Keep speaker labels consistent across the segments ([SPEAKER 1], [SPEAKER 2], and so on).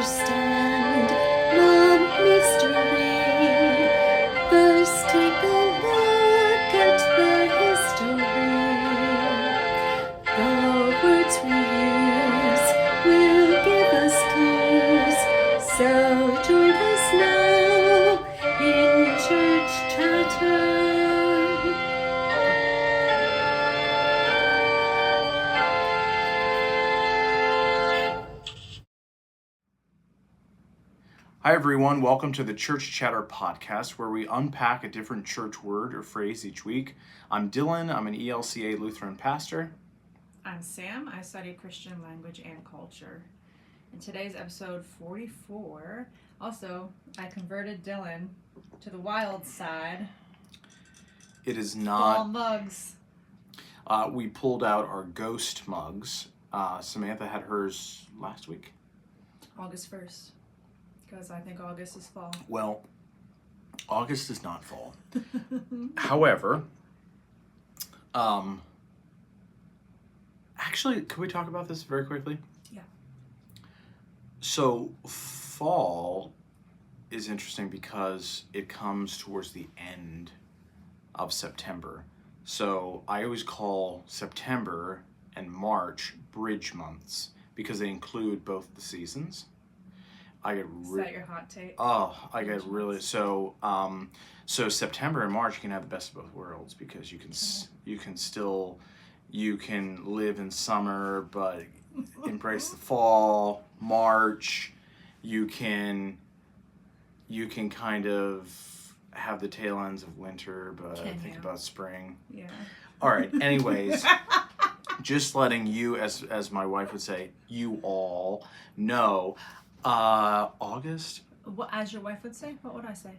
[SPEAKER 1] understand the mystery. First take a look at the history. The words we use will give us clues. So join us now in Church Chatter.
[SPEAKER 2] Hi everyone, welcome to the Church Chatter podcast where we unpack a different church word or phrase each week. I'm Dillon, I'm an ELCA Lutheran pastor.
[SPEAKER 3] I'm Sam, I study Christian language and culture. In today's episode 44, also, I converted Dillon to the wild side.
[SPEAKER 2] It is not...
[SPEAKER 3] Fall mugs.
[SPEAKER 2] We pulled out our ghost mugs. Samantha had hers last week.
[SPEAKER 3] August 1st. Because I think August is fall.
[SPEAKER 2] Well, August is not fall. However, actually, can we talk about this very quickly?
[SPEAKER 3] Yeah.
[SPEAKER 2] So, fall is interesting because it comes towards the end of September. So, I always call September and March bridge months because they include both the seasons.
[SPEAKER 3] Is that your hot take?
[SPEAKER 2] I get really so September and March you can have the best of both worlds because you can live in summer but embrace the fall. March you can kind of have the tail ends of winter but think about spring.
[SPEAKER 3] Yeah.
[SPEAKER 2] All right. Anyways, just letting you, as my wife would say, you all know. August?
[SPEAKER 3] What, as your wife would say? What would I say?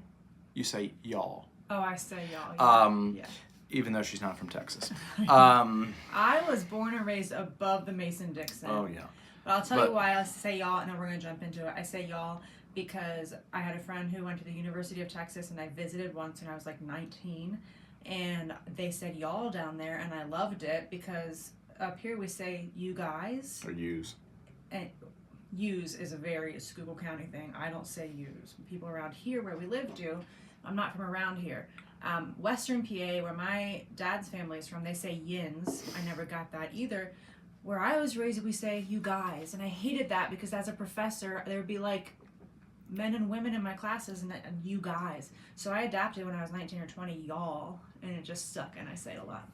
[SPEAKER 2] You say y'all.
[SPEAKER 3] Oh, I say y'all. Yeah.
[SPEAKER 2] Even though she's not from Texas.
[SPEAKER 3] I was born and raised above the Mason-Dixon.
[SPEAKER 2] Oh, yeah.
[SPEAKER 3] But I'll tell you why I say y'all, and then we're going to jump into it. I say y'all because I had a friend who went to the University of Texas, and I visited once when I was like 19, and they said y'all down there, and I loved it because up here we say you guys.
[SPEAKER 2] Or yous.
[SPEAKER 3] And use is a very Schuylkill County thing. I don't say use. People around here where we live do. I'm not from around here. Western PA, where my dad's family is from, they say yins. I never got that either. Where I was raised, we say you guys. And I hated that because as a professor, there would be like men and women in my classes and you guys. So I adapted when I was 19 or 20, y'all. And it just stuck and I say it a lot.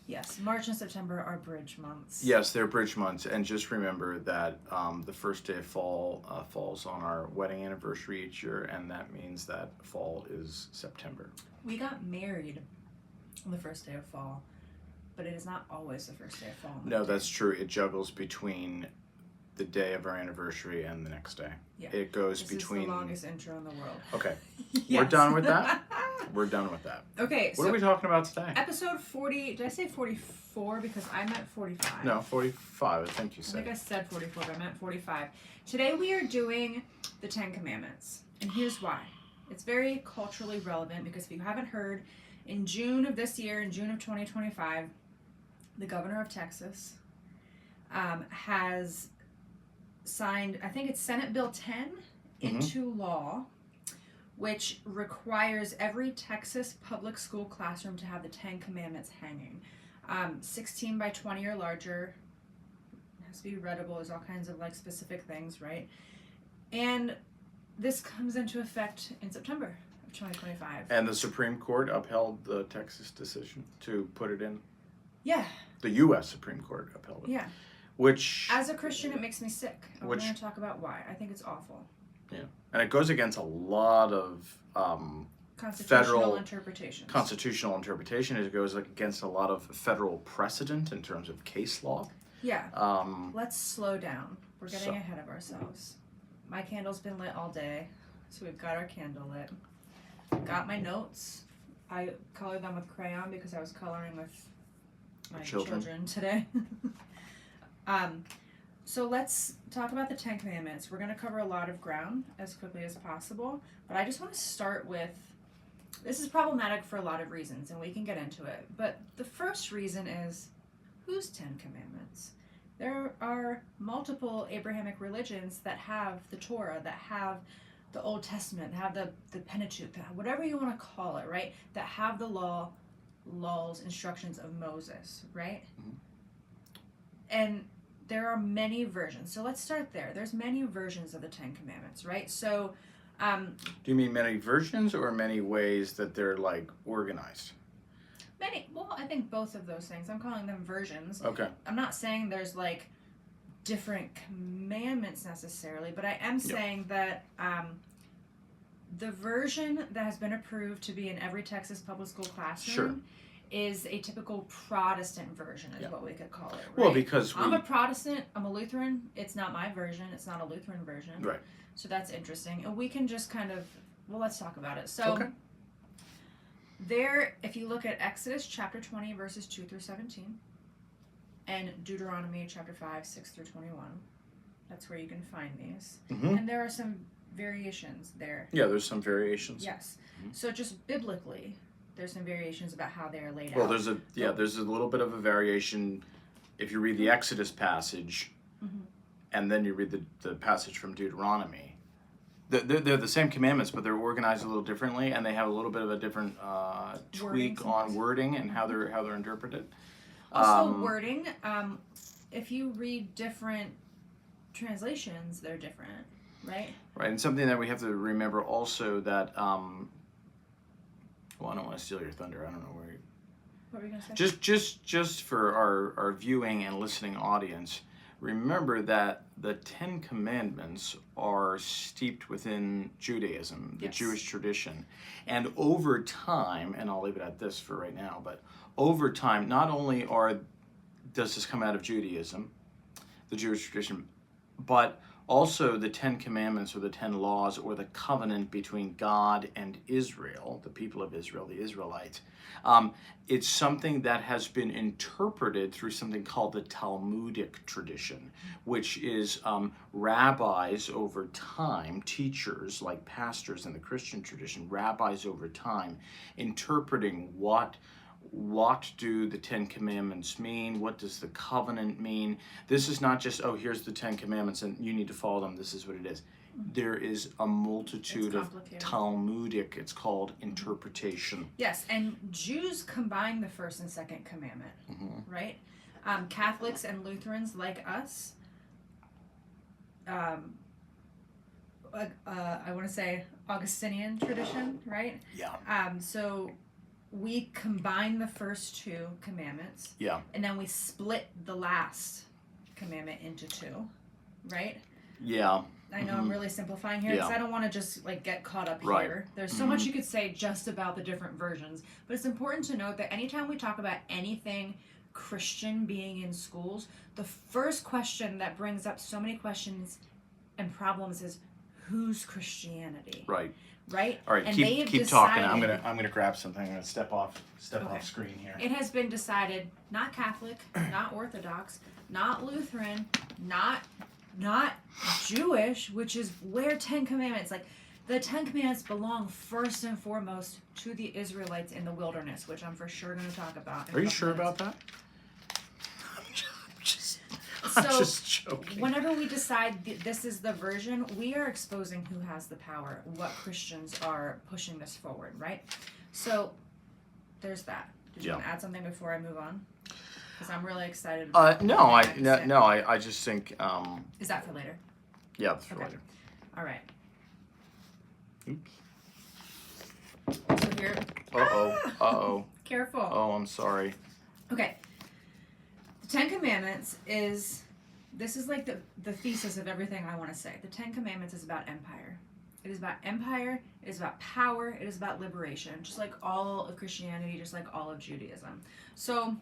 [SPEAKER 3] Yes, March and September are bridge months.
[SPEAKER 2] Yes, they're bridge months. And just remember that the first day of fall falls on our wedding anniversary each year, and that means that fall is September.
[SPEAKER 3] We got married on the first day of fall, but it is not always the first day of fall.
[SPEAKER 2] No, that's true. It juggles between the day of our anniversary and the next day.
[SPEAKER 3] Yeah.
[SPEAKER 2] It goes
[SPEAKER 3] this
[SPEAKER 2] between...
[SPEAKER 3] This is the longest intro in the world.
[SPEAKER 2] Okay.
[SPEAKER 3] Yes.
[SPEAKER 2] We're done with that? We're done with that.
[SPEAKER 3] Okay,
[SPEAKER 2] What are we talking about today?
[SPEAKER 3] Episode 40, did I say 44? Because I meant 45.
[SPEAKER 2] No, 45, I think you said.
[SPEAKER 3] I think I said 44, but I meant 45. Today we are doing the 10 Commandments, and here's why. It's very culturally relevant because if you haven't heard, in June of this year, in June of 2025, the governor of Texas has signed, I think it's Senate Bill 10 into law, which requires every Texas public school classroom to have the 10 Commandments hanging. 16 by 20 or larger. It has to be readable. There's all kinds of like specific things, right? And this comes into effect in September of 2025.
[SPEAKER 2] And the Supreme Court upheld the Texas decision to put it in?
[SPEAKER 3] Yeah.
[SPEAKER 2] The U.S. Supreme Court upheld it.
[SPEAKER 3] Yeah.
[SPEAKER 2] Which...
[SPEAKER 3] As a Christian, it makes me sick. I'm going to talk about why. I think it's awful.
[SPEAKER 2] Yeah. And it goes against a lot of
[SPEAKER 3] constitutional interpretation.
[SPEAKER 2] It goes against a lot of federal precedent in terms of case law.
[SPEAKER 3] Yeah. Let's slow down. We're getting ahead of ourselves. My candle's been lit all day, so we've got our candle lit. Got my notes. I colored them with crayon because I was coloring with my children today. So let's talk about the 10 Commandments. We're going to cover a lot of ground as quickly as possible, but I just want to start with, this is problematic for a lot of reasons, and we can get into it. But the first reason is, whose 10 Commandments? There are multiple Abrahamic religions that have the Torah, that have the Old Testament, that have the Pentateuch, whatever you want to call it, right? That have the laws, instructions of Moses, right?
[SPEAKER 2] Mhm.
[SPEAKER 3] And there are many versions. So let's start there. There's many versions of the Ten Commandments, right? So,
[SPEAKER 2] Do you mean many versions or many ways that they're like organized?
[SPEAKER 3] well, I think both of those things. I'm calling them versions.
[SPEAKER 2] Okay.
[SPEAKER 3] I'm not saying there's like different commandments necessarily, but I am saying that the version that has been approved to be in every Texas public school classroom is a typical Protestant version, is what we could call it. Right?
[SPEAKER 2] Well, because
[SPEAKER 3] I'm a Protestant, I'm a Lutheran. It's not my version. It's not a Lutheran version.
[SPEAKER 2] Right.
[SPEAKER 3] So that's interesting. And we can just kind of, well, let's talk about it. So there, if you look at Exodus chapter 20, verses 2 through 17, and Deuteronomy chapter 5, 6 through 21, that's where you can find these.
[SPEAKER 2] Mm-hmm.
[SPEAKER 3] And there are some variations there.
[SPEAKER 2] Yeah, there's some variations.
[SPEAKER 3] Yes. So just biblically, there's some variations about how they are laid
[SPEAKER 2] Well,
[SPEAKER 3] out.
[SPEAKER 2] there's a little bit of a variation if you read the Exodus passage, and then you read the passage from Deuteronomy. They're the same commandments, but they're organized a little differently, and they have a little bit of a different tweak on wording and how they're interpreted.
[SPEAKER 3] Also, wording. If you read different translations, they're different, right?
[SPEAKER 2] Right, and something that we have to remember also that. Well, I don't want to steal your thunder. I don't know where.
[SPEAKER 3] What were you gonna say?
[SPEAKER 2] Just for our viewing and listening audience, remember that the Ten Commandments are steeped within Judaism, the Jewish tradition. And over time, and I'll leave it at this for right now, but over time, not only does this come out of Judaism, the Jewish tradition, but also the Ten Commandments or the 10 laws or the covenant between God and Israel, the people of Israel, the Israelites. It's something that has been interpreted through something called the Talmudic tradition, which is rabbis over time, teachers like pastors in the Christian tradition, rabbis over time, interpreting what do the Ten Commandments mean? What does the covenant mean? This is not just, oh, here's the Ten Commandments and you need to follow them. This is what it is. There is a multitude of Talmudic, it's called, interpretation.
[SPEAKER 3] Yes, and Jews combine the first and second commandment, right? Catholics and Lutherans like us, I want to say Augustinian tradition, right?
[SPEAKER 2] Yeah.
[SPEAKER 3] So we combine the first two commandments.
[SPEAKER 2] Yeah.
[SPEAKER 3] And then we split the last commandment into two, right?
[SPEAKER 2] Yeah.
[SPEAKER 3] I know I'm really simplifying here because I don't want to just like get caught up here. There's so much you could say just about the different versions, but it's important to note that anytime we talk about anything Christian being in schools, the first question that brings up so many questions and problems is whose Christianity?
[SPEAKER 2] Right.
[SPEAKER 3] Right?
[SPEAKER 2] All right,
[SPEAKER 3] and
[SPEAKER 2] keep talking. I'm gonna grab something. I'm gonna step off screen here.
[SPEAKER 3] It has been decided not Catholic, not Orthodox, not Lutheran, not Jewish, which is where Ten Commandments, like the Ten Commandments belong first and foremost to the Israelites in the wilderness, which I'm for sure going to talk about.
[SPEAKER 2] Are you sure about that? I'm just joking.
[SPEAKER 3] Whenever we decide this is the version, we are exposing who has the power, what Christians are pushing this forward, right? So there's that. Did you want to add something before I move on? Because I'm really excited.
[SPEAKER 2] I just think.
[SPEAKER 3] Is that for later?
[SPEAKER 2] Yeah, that's for later.
[SPEAKER 3] All right.
[SPEAKER 2] Oops.
[SPEAKER 3] So here. Careful.
[SPEAKER 2] Oh, I'm sorry.
[SPEAKER 3] Okay. The Ten Commandments is like the thesis of everything I want to say. The Ten Commandments is about empire. It is about empire. It is about power. It is about liberation. Just like all of Christianity, just like all of Judaism. So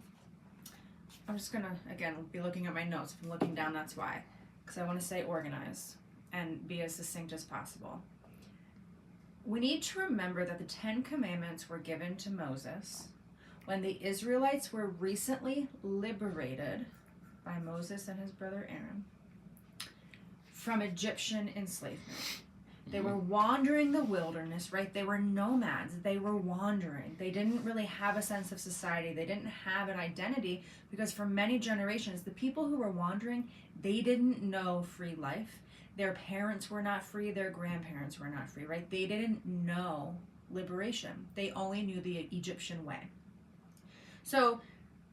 [SPEAKER 3] I'm just going to, again, be looking at my notes. If I'm looking down, that's why. Because I want to stay organized and be as succinct as possible. We need to remember that the Ten Commandments were given to Moses when the Israelites were recently liberated by Moses and his brother Aaron from Egyptian enslavement. They were wandering the wilderness, right? They were nomads. They were wandering. They didn't really have a sense of society. They didn't have an identity because for many generations, the people who were wandering, they didn't know free life. Their parents were not free. Their grandparents were not free, right? They didn't know liberation. They only knew the Egyptian way. So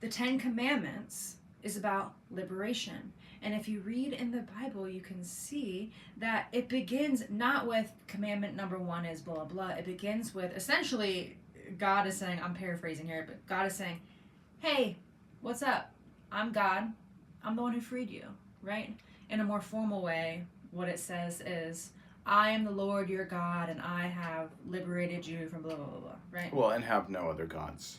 [SPEAKER 3] the Ten Commandments is about liberation. And if you read in the Bible, you can see that it begins not with commandment number 1 is blah, blah, blah. It begins with essentially God is saying, I'm paraphrasing here, but God is saying, hey, what's up? I'm God. I'm the one who freed you, right? In a more formal way, what it says is, I am the Lord your God, and I have liberated you from blah, blah, blah, blah, right?
[SPEAKER 2] Well, and have no other gods.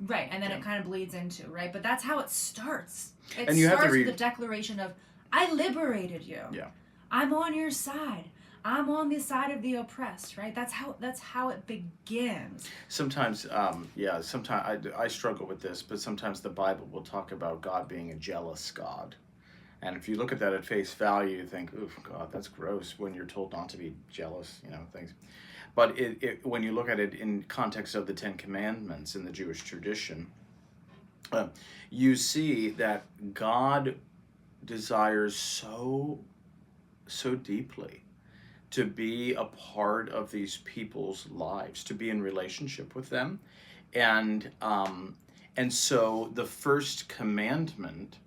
[SPEAKER 3] Right, and then it kind of bleeds into, right? But that's how it starts. It
[SPEAKER 2] And you have to
[SPEAKER 3] starts
[SPEAKER 2] read
[SPEAKER 3] with the declaration of, I liberated you.
[SPEAKER 2] Yeah.
[SPEAKER 3] I'm on your side. I'm on the side of the oppressed, right? That's how it begins.
[SPEAKER 2] Sometimes, sometimes I struggle with this, but sometimes the Bible will talk about God being a jealous God. And if you look at that at face value, you think, oof, God, that's gross when you're told not to be jealous, things. But when you look at it in context of the Ten Commandments in the Jewish tradition, you see that God desires so deeply to be a part of these people's lives, to be in relationship with them. And so the first commandment,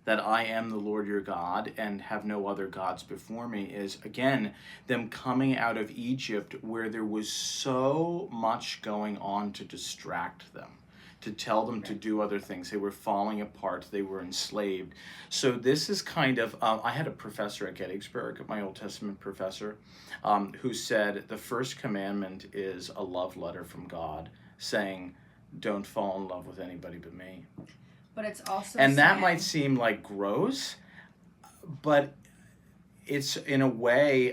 [SPEAKER 2] that I am the Lord your God and have no other gods before me, is again them coming out of Egypt where there was so much going on to distract them, to tell them to do other things. They were falling apart. They were enslaved. So this is kind of, I had a professor at Gettysburg, my Old Testament professor, who said the first commandment is a love letter from God saying, don't fall in love with anybody but me.
[SPEAKER 3] But it's also
[SPEAKER 2] and that might seem like gross, but it's in a way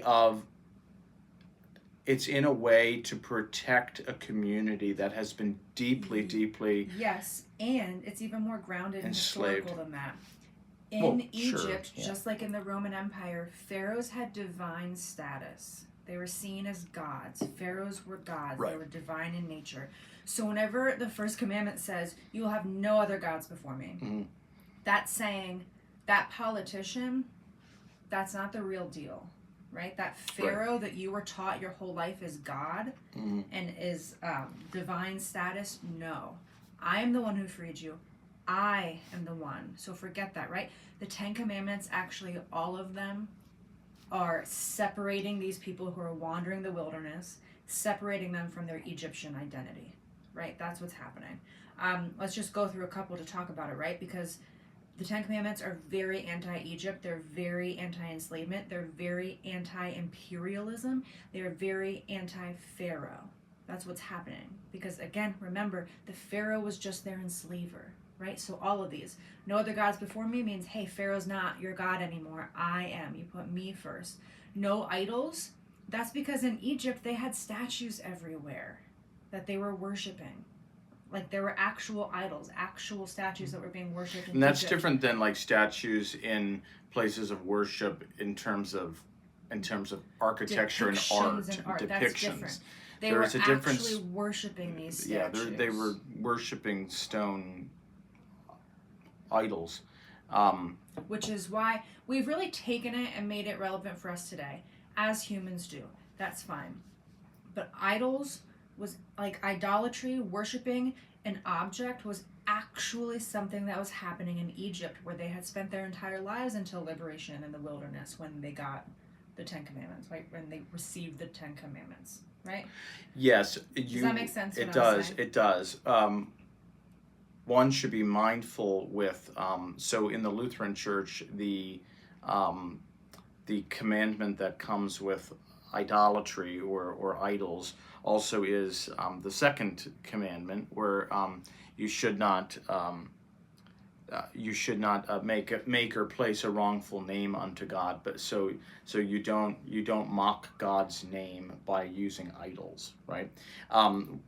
[SPEAKER 2] to protect a community that has been deeply
[SPEAKER 3] yes, and it's even more grounded and
[SPEAKER 2] enslaved.
[SPEAKER 3] historical than that. In Egypt, just like in the Roman Empire, pharaohs had divine status. They were seen as gods. Pharaohs were gods.
[SPEAKER 2] Right.
[SPEAKER 3] They were divine in nature. So whenever the first commandment says, you will have no other gods before me, that's saying that politician, that's not the real deal, right? That pharaoh that you were taught your whole life is God and is divine status, no. I am the one who freed you. I am the one. So forget that, right? The Ten Commandments, actually all of them, are separating these people who are wandering the wilderness, separating them from their Egyptian identity, right? That's what's happening. Let's just go through a couple to talk about it, right? Because the Ten Commandments are very anti-Egypt. They're very anti-enslavement. They're very anti-imperialism. They're very anti-Pharaoh. That's what's happening. Because again, remember, the Pharaoh was just their enslaver, right? So all of these, no other gods before me means, hey, Pharaoh's not your God anymore. I am. You put me first. No idols. That's because in Egypt, they had statues everywhere that they were worshiping. Like there were actual idols, actual statues that were being worshipped in
[SPEAKER 2] And that's
[SPEAKER 3] Egypt.
[SPEAKER 2] different than like statues in places of worship in terms of architecture and art.
[SPEAKER 3] Depictions. That's different. They
[SPEAKER 2] There
[SPEAKER 3] were
[SPEAKER 2] is a difference.
[SPEAKER 3] actually worshiping these statues.
[SPEAKER 2] Yeah, they were worshiping stone idols.
[SPEAKER 3] Which is why we've really taken it and made it relevant for us today, as humans do. That's fine. But idols was like idolatry, worshiping an object was actually something that was happening in Egypt, where they had spent their entire lives until liberation in the wilderness when they got the Ten Commandments, right? When they received the Ten Commandments, right?
[SPEAKER 2] Yes.
[SPEAKER 3] Does that make sense?
[SPEAKER 2] It does. It does. One should be mindful with, so in the Lutheran Church, the commandment that comes with idolatry or idols also is the second commandment, where you should not make or place a wrongful name unto God, but so you don't mock God's name by using idols, right?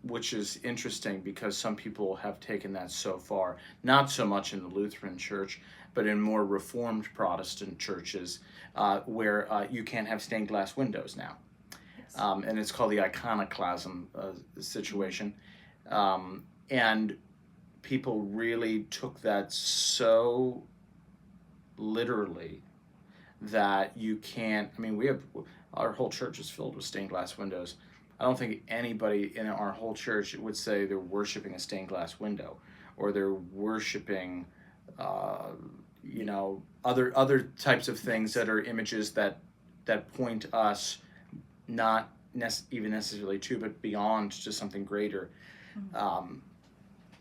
[SPEAKER 2] Which is interesting because some people have taken that so far, not so much in the Lutheran Church, but in more Reformed Protestant churches, where you can't have stained glass windows now.
[SPEAKER 3] Yes.
[SPEAKER 2] And it's called the iconoclasm situation. And people really took that so literally that you can't, I mean, our whole church is filled with stained glass windows. I don't think anybody in our whole church would say they're worshiping a stained glass window, or they're worshiping, other types of things that are images that point us not even necessarily to, but beyond to something greater.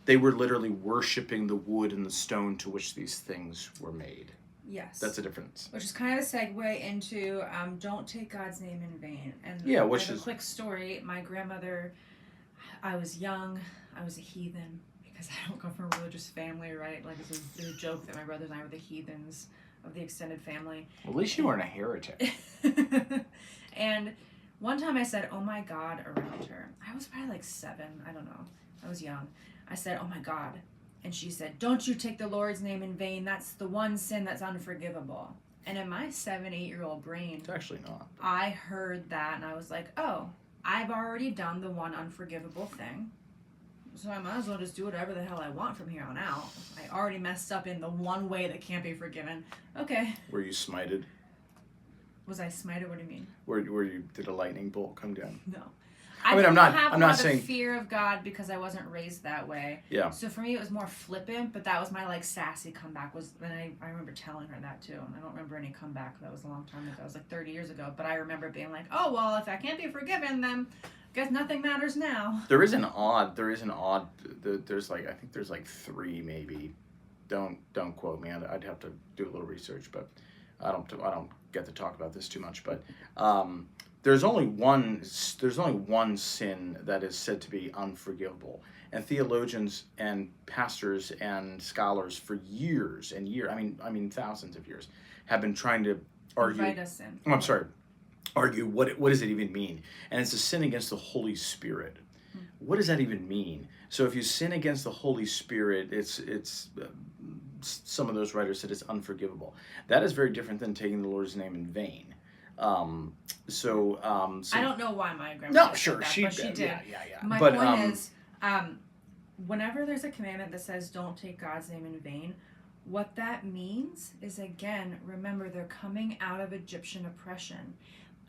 [SPEAKER 2] They were literally worshiping the wood and the stone to which these things were made.
[SPEAKER 3] Yes.
[SPEAKER 2] That's a difference.
[SPEAKER 3] Which is kind of a segue into don't take God's name in vain. And
[SPEAKER 2] yeah,
[SPEAKER 3] which is a quick story. My grandmother, I was young, I was a heathen because I don't come from a religious family, right? Like it's a joke that my brothers and I were the heathens of the extended family.
[SPEAKER 2] Well, at least you weren't a heretic.
[SPEAKER 3] And one time I said, "Oh my God," around her. I was probably like 7. I don't know. I was young. I said, "Oh my God." And she said, "Don't you take the Lord's name in vain. That's the one sin that's unforgivable." And in my 7, 8-year-old brain,
[SPEAKER 2] It's actually not.
[SPEAKER 3] I heard that and I was like, oh, I've already done the one unforgivable thing. So I might as well just do whatever the hell I want from here on out. I already messed up in the one way that can't be forgiven. Okay.
[SPEAKER 2] Were you smited?
[SPEAKER 3] Was I smited? What do you mean?
[SPEAKER 2] Where you did a lightning bolt come down?
[SPEAKER 3] No.
[SPEAKER 2] I mean,
[SPEAKER 3] don't
[SPEAKER 2] I'm
[SPEAKER 3] have
[SPEAKER 2] not
[SPEAKER 3] a lot
[SPEAKER 2] saying
[SPEAKER 3] of fear of God because I wasn't raised that way.
[SPEAKER 2] Yeah.
[SPEAKER 3] So for me, it was more flippant, but that was my like sassy comeback. And I remember telling her that too. And I don't remember any comeback. That was a long time ago. It was like 30 years ago. But I remember being like, oh well, if I can't be forgiven, then I guess nothing matters now.
[SPEAKER 2] There's like, I think there's like 3 maybe. Don't quote me. I'd have to do a little research, but I don't get to talk about this too much. But there's only one sin that is said to be unforgivable, and theologians and pastors and scholars for years and years, I mean thousands of years, have been trying to argue.
[SPEAKER 3] Invite us in.
[SPEAKER 2] Oh, I'm sorry. Argue what does it even mean? And it's a sin against the Holy Spirit. What does that even mean? So if you sin against the Holy Spirit, it's some of those writers said it's unforgivable. That is very different than taking the Lord's name in vain. So
[SPEAKER 3] I don't know why my grandmother
[SPEAKER 2] no,
[SPEAKER 3] said
[SPEAKER 2] sure,
[SPEAKER 3] that,
[SPEAKER 2] she
[SPEAKER 3] but she did.
[SPEAKER 2] Yeah.
[SPEAKER 3] My
[SPEAKER 2] but,
[SPEAKER 3] point is, whenever there's a commandment that says don't take God's name in vain, what that means is, again, remember they're coming out of Egyptian oppression.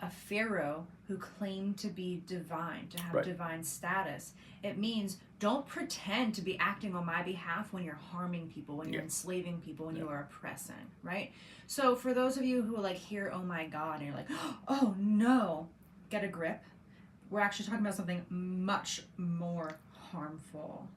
[SPEAKER 3] A pharaoh who claimed to be divine, to have divine status. It means don't pretend to be acting on my behalf when you're harming people, when you're enslaving people, when you are oppressing, right? So for those of you who like hear, oh my God, and you're like, oh no, get a grip. We're actually talking about something much more harmful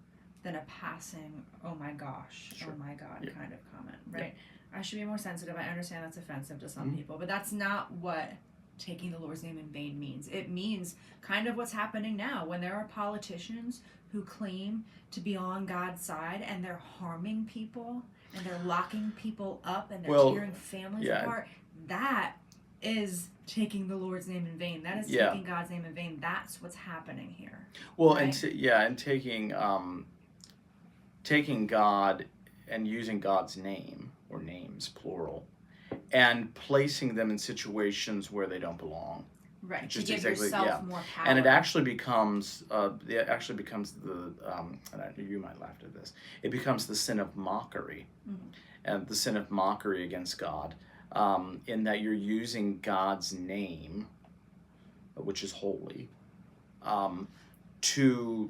[SPEAKER 3] than a passing, oh my gosh, oh my God kind of comment, right? I should be more sensitive. I understand that's offensive to some people, but that's not what taking the Lord's name in vain means. It means kind of what's happening now when there are politicians who claim to be on God's side and they're harming people and they're locking people up and they're tearing families apart. That is taking the Lord's name in vain. That is taking God's name in vain. That's what's happening here.
[SPEAKER 2] Well, right? and taking God and using God's name, or names plural, and placing them in situations where they don't belong.
[SPEAKER 3] Right.
[SPEAKER 2] Just
[SPEAKER 3] to give
[SPEAKER 2] exactly,
[SPEAKER 3] yourself more power.
[SPEAKER 2] And it actually becomes the and you might laugh at this. It becomes the sin of mockery, and the sin of mockery against God, in that you're using God's name, which is holy, to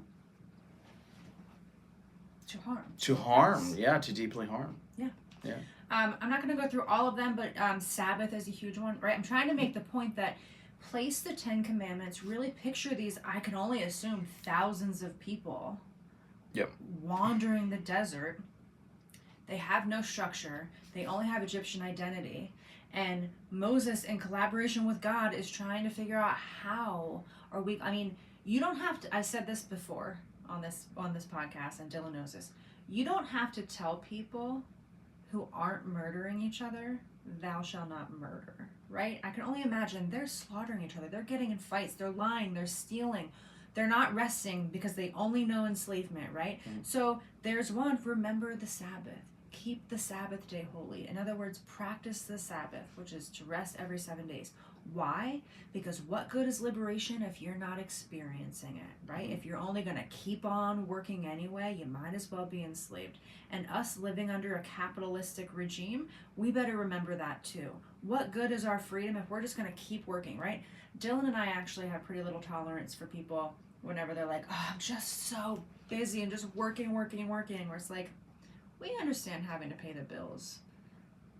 [SPEAKER 2] harm. To deeply harm. Yeah.
[SPEAKER 3] I'm not going to go through all of them, but Sabbath is a huge one, right? I'm trying to make the point that place the 10 Commandments, really picture these, I can only assume, thousands of people wandering the desert. They have no structure. They only have Egyptian identity. And Moses, in collaboration with God, is trying to figure out how are we, I mean, you don't have to, I said this before on this podcast, and Dillon knows this, you don't have to tell people who aren't murdering each other, thou shalt not murder, right? I can only imagine they're slaughtering each other. They're getting in fights. They're lying. They're stealing. They're not resting because they only know enslavement, right? So there's one, remember the Sabbath. keep the Sabbath day holy. In other words, practice the Sabbath, which is to rest every 7 days. Why? Because what good is liberation if you're not experiencing it, right? If you're only going to keep on working anyway, you might as well be enslaved. And us living under a capitalistic regime, we better remember that too. What good is our freedom if we're just going to keep working, right? Dillon and I actually have pretty little tolerance for people whenever they're like, oh, I'm just so busy and just working, where it's like, we understand having to pay the bills.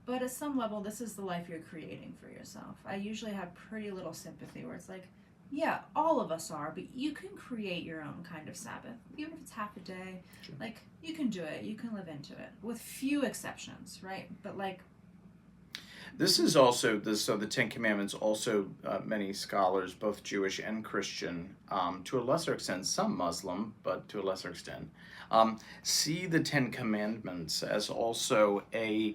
[SPEAKER 3] But at some level, this is the life you're creating for yourself. I usually have pretty little sympathy where it's like, yeah, all of us are, but you can create your own kind of Sabbath. Even if it's half a day,
[SPEAKER 2] Sure.
[SPEAKER 3] like, you can do it. You can live into it, with few exceptions, right? But, like...
[SPEAKER 2] This is also, so the Ten Commandments, also many scholars, both Jewish and Christian, to a lesser extent, some Muslim, but to a lesser extent, see the Ten Commandments as also a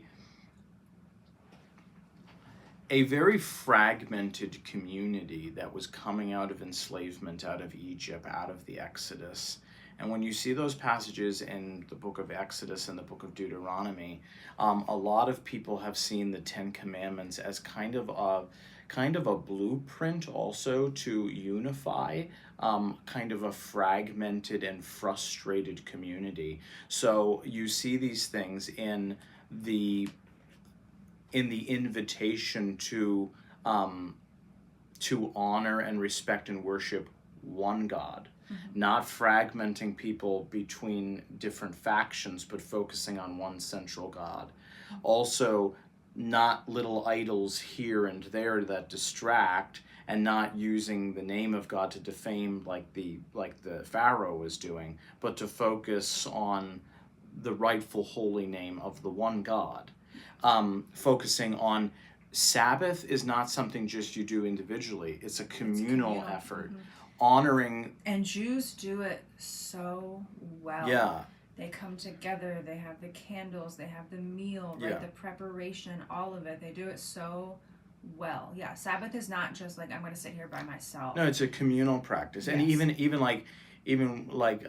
[SPEAKER 2] very fragmented community that was coming out of enslavement, out of Egypt, out of the Exodus. And when you see those passages in the book of Exodus and the book of Deuteronomy, a lot of people have seen the Ten Commandments as kind of a blueprint also to unify kind of a fragmented and frustrated community. So you see these things in the invitation to honor and respect and worship one God, not fragmenting people between different factions, but focusing on one central God. Also, not little idols here and there that distract, and not using the name of God to defame like the Pharaoh was doing, but to focus on the rightful holy name of the one God. Focusing on Sabbath is not something just you do individually. It's a communal effort. Honoring...
[SPEAKER 3] And Jews do it so well.
[SPEAKER 2] Yeah.
[SPEAKER 3] They come together, they have the candles, they have the meal, right?
[SPEAKER 2] Yeah.
[SPEAKER 3] The preparation, all of it. They do it so well. Yeah, Sabbath is not just like, I'm going to sit here by myself.
[SPEAKER 2] No, it's a communal practice.
[SPEAKER 3] Yes.
[SPEAKER 2] And even like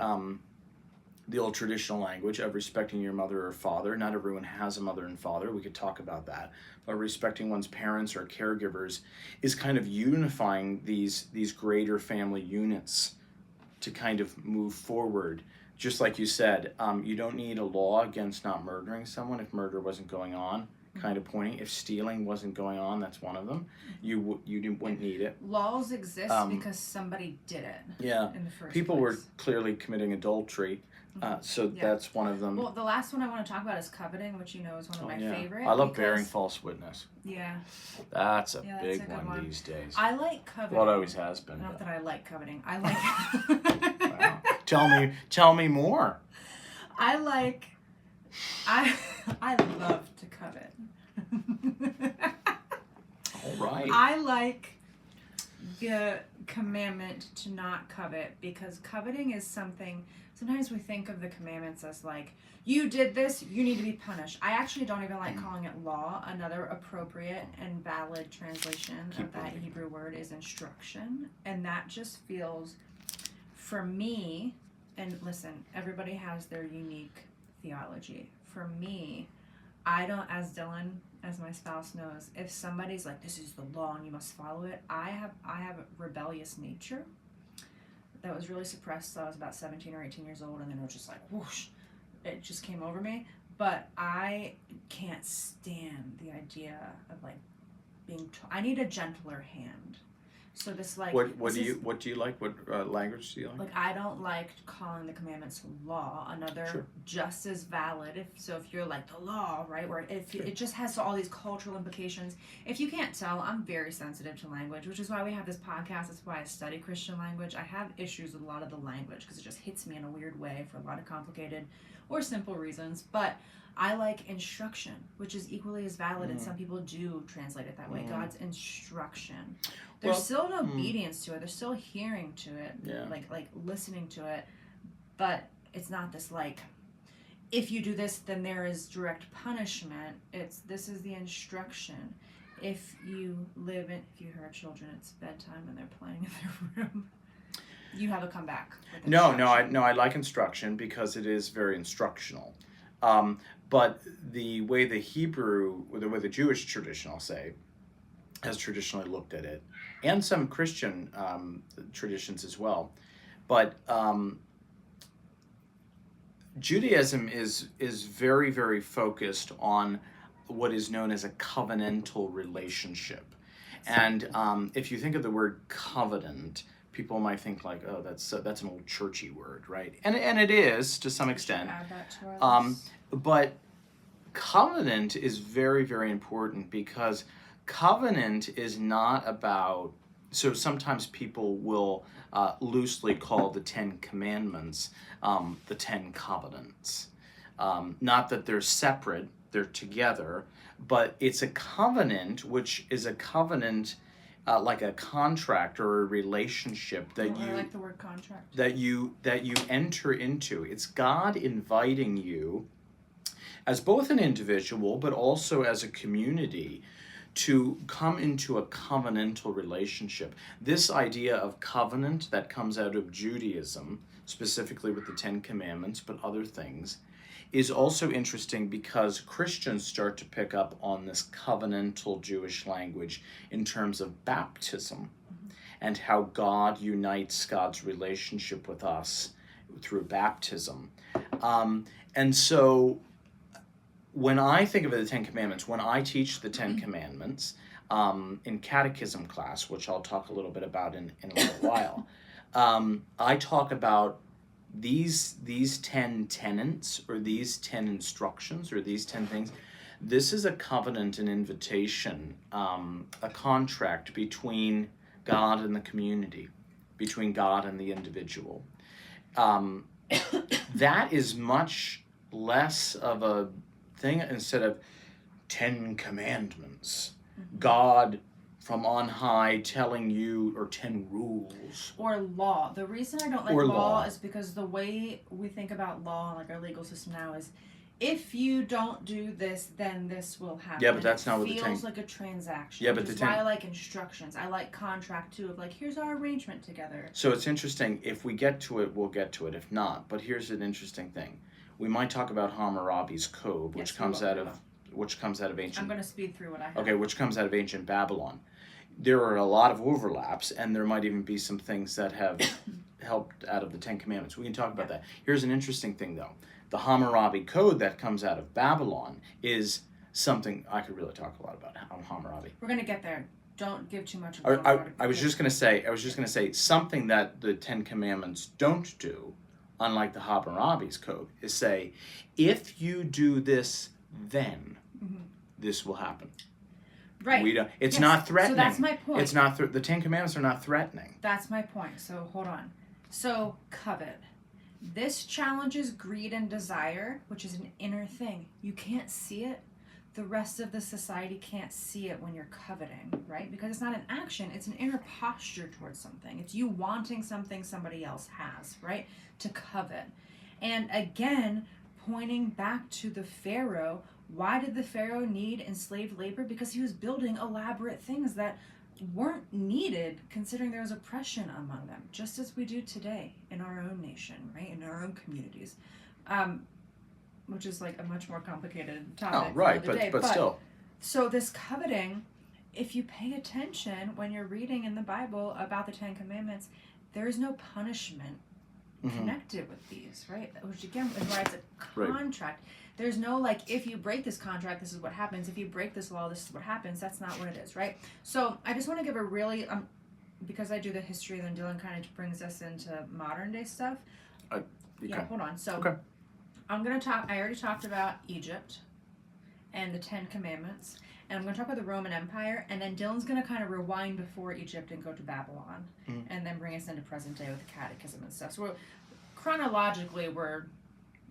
[SPEAKER 2] the old traditional language of respecting your mother or father. Not everyone has a mother and father. We could talk about that. But respecting one's parents or caregivers is kind of unifying these greater family units to kind of move forward. Just like you said, you don't need a law against not murdering someone if murder wasn't going on. Kind of pointing. If stealing wasn't going on, that's one of them. You wouldn't need it.
[SPEAKER 3] Laws exist because somebody did it.
[SPEAKER 2] Yeah.
[SPEAKER 3] In the first
[SPEAKER 2] People
[SPEAKER 3] place.
[SPEAKER 2] were clearly committing adultery. So that's one of them.
[SPEAKER 3] Well, the last one I want to talk about is coveting, which you know is one of my favorite.
[SPEAKER 2] I love bearing false witness.
[SPEAKER 3] Yeah.
[SPEAKER 2] That's a
[SPEAKER 3] that's
[SPEAKER 2] big
[SPEAKER 3] a good
[SPEAKER 2] one these days.
[SPEAKER 3] I like coveting.
[SPEAKER 2] Well, it always has been.
[SPEAKER 3] Not
[SPEAKER 2] But...
[SPEAKER 3] that I like coveting. I like...
[SPEAKER 2] Wow. Tell me more.
[SPEAKER 3] I love to covet.
[SPEAKER 2] All right.
[SPEAKER 3] I like the commandment to not covet, because coveting is something, sometimes we think of the commandments as like, you did this, you need to be punished. I actually don't even like calling it law. Another appropriate and valid translation of that Hebrew word is instruction. And that just feels, for me, and listen, everybody has their unique theology. For me, I don't, as Dillon, as my spouse knows, if somebody's like, this is the law and you must follow it, I have a rebellious nature that was really suppressed till I was about 17 or 18 years old, and then it was just like, whoosh, it just came over me. But I can't stand the idea of like being, I need a gentler hand. So this like
[SPEAKER 2] what do you like? What language do you like?
[SPEAKER 3] Like, I don't like calling the commandments law. Another just as valid. If you're like the law, right? Where if it just has all these cultural implications. If you can't tell, I'm very sensitive to language, which is why we have this podcast. That's why I study Christian language. I have issues with a lot of the language because it just hits me in a weird way for a lot of complicated or simple reasons. But I like instruction, which is equally as valid, and some people do translate it that way. God's instruction. There's still an obedience to it. There's still hearing to it, like listening to it. But it's not this like, if you do this, then there is direct punishment. This is the instruction. If you heard children, it's bedtime and they're playing in their room. You have a comeback.
[SPEAKER 2] No, I like instruction because it is very instructional. But the way the Hebrew, or the way the Jewish tradition, I'll say, has traditionally looked at it, and some Christian traditions as well. But Judaism is very, very focused on what is known as a covenantal relationship. And if you think of the word covenant, people might think like, oh, that's an old churchy word, right? And it is to some extent.
[SPEAKER 3] Add that to our list.
[SPEAKER 2] But covenant is very, very important, because covenant is not about, so sometimes people will loosely call the Ten Commandments the Ten Covenants. Not that they're separate, they're together, but it's a covenant, which is a covenant like a contract or a relationship that
[SPEAKER 3] I like the word contract.
[SPEAKER 2] that you enter into. It's God inviting you as both an individual but also as a community to come into a covenantal relationship. This idea of covenant that comes out of Judaism, specifically with the Ten Commandments, but other things, is also interesting because Christians start to pick up on this covenantal Jewish language in terms of baptism and how God unites God's relationship with us through baptism. And so when I think of the Ten Commandments, when I teach the Ten Commandments in catechism class, which I'll talk a little bit about in a little while, I talk about these 10 tenets, or these 10 instructions, or these 10 things. This is a covenant, an invitation, a contract between God and the community, between God and the individual. That is much less of a thing instead of 10 commandments. God from on high telling you, or 10 rules.
[SPEAKER 3] Or law. The reason I don't like
[SPEAKER 2] Or
[SPEAKER 3] law
[SPEAKER 2] law.
[SPEAKER 3] is because the way we think about law, like our legal system now, is if you don't do this, then this will happen.
[SPEAKER 2] Yeah, but that's not what the
[SPEAKER 3] feels
[SPEAKER 2] Ten...
[SPEAKER 3] like a transaction.
[SPEAKER 2] Yeah, but
[SPEAKER 3] which is
[SPEAKER 2] the
[SPEAKER 3] why
[SPEAKER 2] Ten...
[SPEAKER 3] I like instructions. I like contract too, of like, here's our arrangement together.
[SPEAKER 2] So it's interesting. If we get to it, we'll get to it. If not, but here's an interesting thing. We might talk about Hammurabi's Code, which comes out of ancient...
[SPEAKER 3] I'm going to speed through what I have.
[SPEAKER 2] Okay, which comes out of ancient Babylon. There are a lot of overlaps, and there might even be some things that have helped out of the Ten Commandments. We can talk about that. Here's an interesting thing, though. The Hammurabi Code that comes out of Babylon is something I could really talk a lot about on Hammurabi.
[SPEAKER 3] We're going to get there. Don't give too much.
[SPEAKER 2] I was just going to say something that the Ten Commandments don't do, unlike the Hammurabi's Code, is say, if you do this, then this will happen.
[SPEAKER 3] Right.
[SPEAKER 2] We don't. It's not threatening.
[SPEAKER 3] So that's my point.
[SPEAKER 2] It's not. The Ten Commandments are not threatening.
[SPEAKER 3] That's my point. So hold on. So covet. This challenges greed and desire, which is an inner thing. You can't see it. The rest of the society can't see it when you're coveting, right? Because it's not an action. It's an inner posture towards something. It's you wanting something somebody else has, right? To covet. And again, pointing back to the Pharaoh. Why did the Pharaoh need enslaved labor? Because he was building elaborate things that weren't needed, considering there was oppression among them, just as we do today in our own nation, right? In our own communities, which is like a much more complicated topic.
[SPEAKER 2] Oh, right,
[SPEAKER 3] for another day.
[SPEAKER 2] but still.
[SPEAKER 3] So this coveting, if you pay attention when you're reading in the Bible about the Ten Commandments, there is no punishment connected with these, right? Which again is why it's a contract. Right. There's no like, if you break this contract, this is what happens. If you break this law, this is what happens. That's not what it is, right? So I just want to give a really, because I do the history, then Dillon kind of brings us into modern day stuff. Yeah, hold on. So I'm going to talk, I already talked about Egypt and the Ten Commandments. And I'm going to talk about the Roman Empire, and then Dillon's going to kind of rewind before Egypt and go to Babylon, and then bring us into present day with the catechism and stuff. So chronologically, we're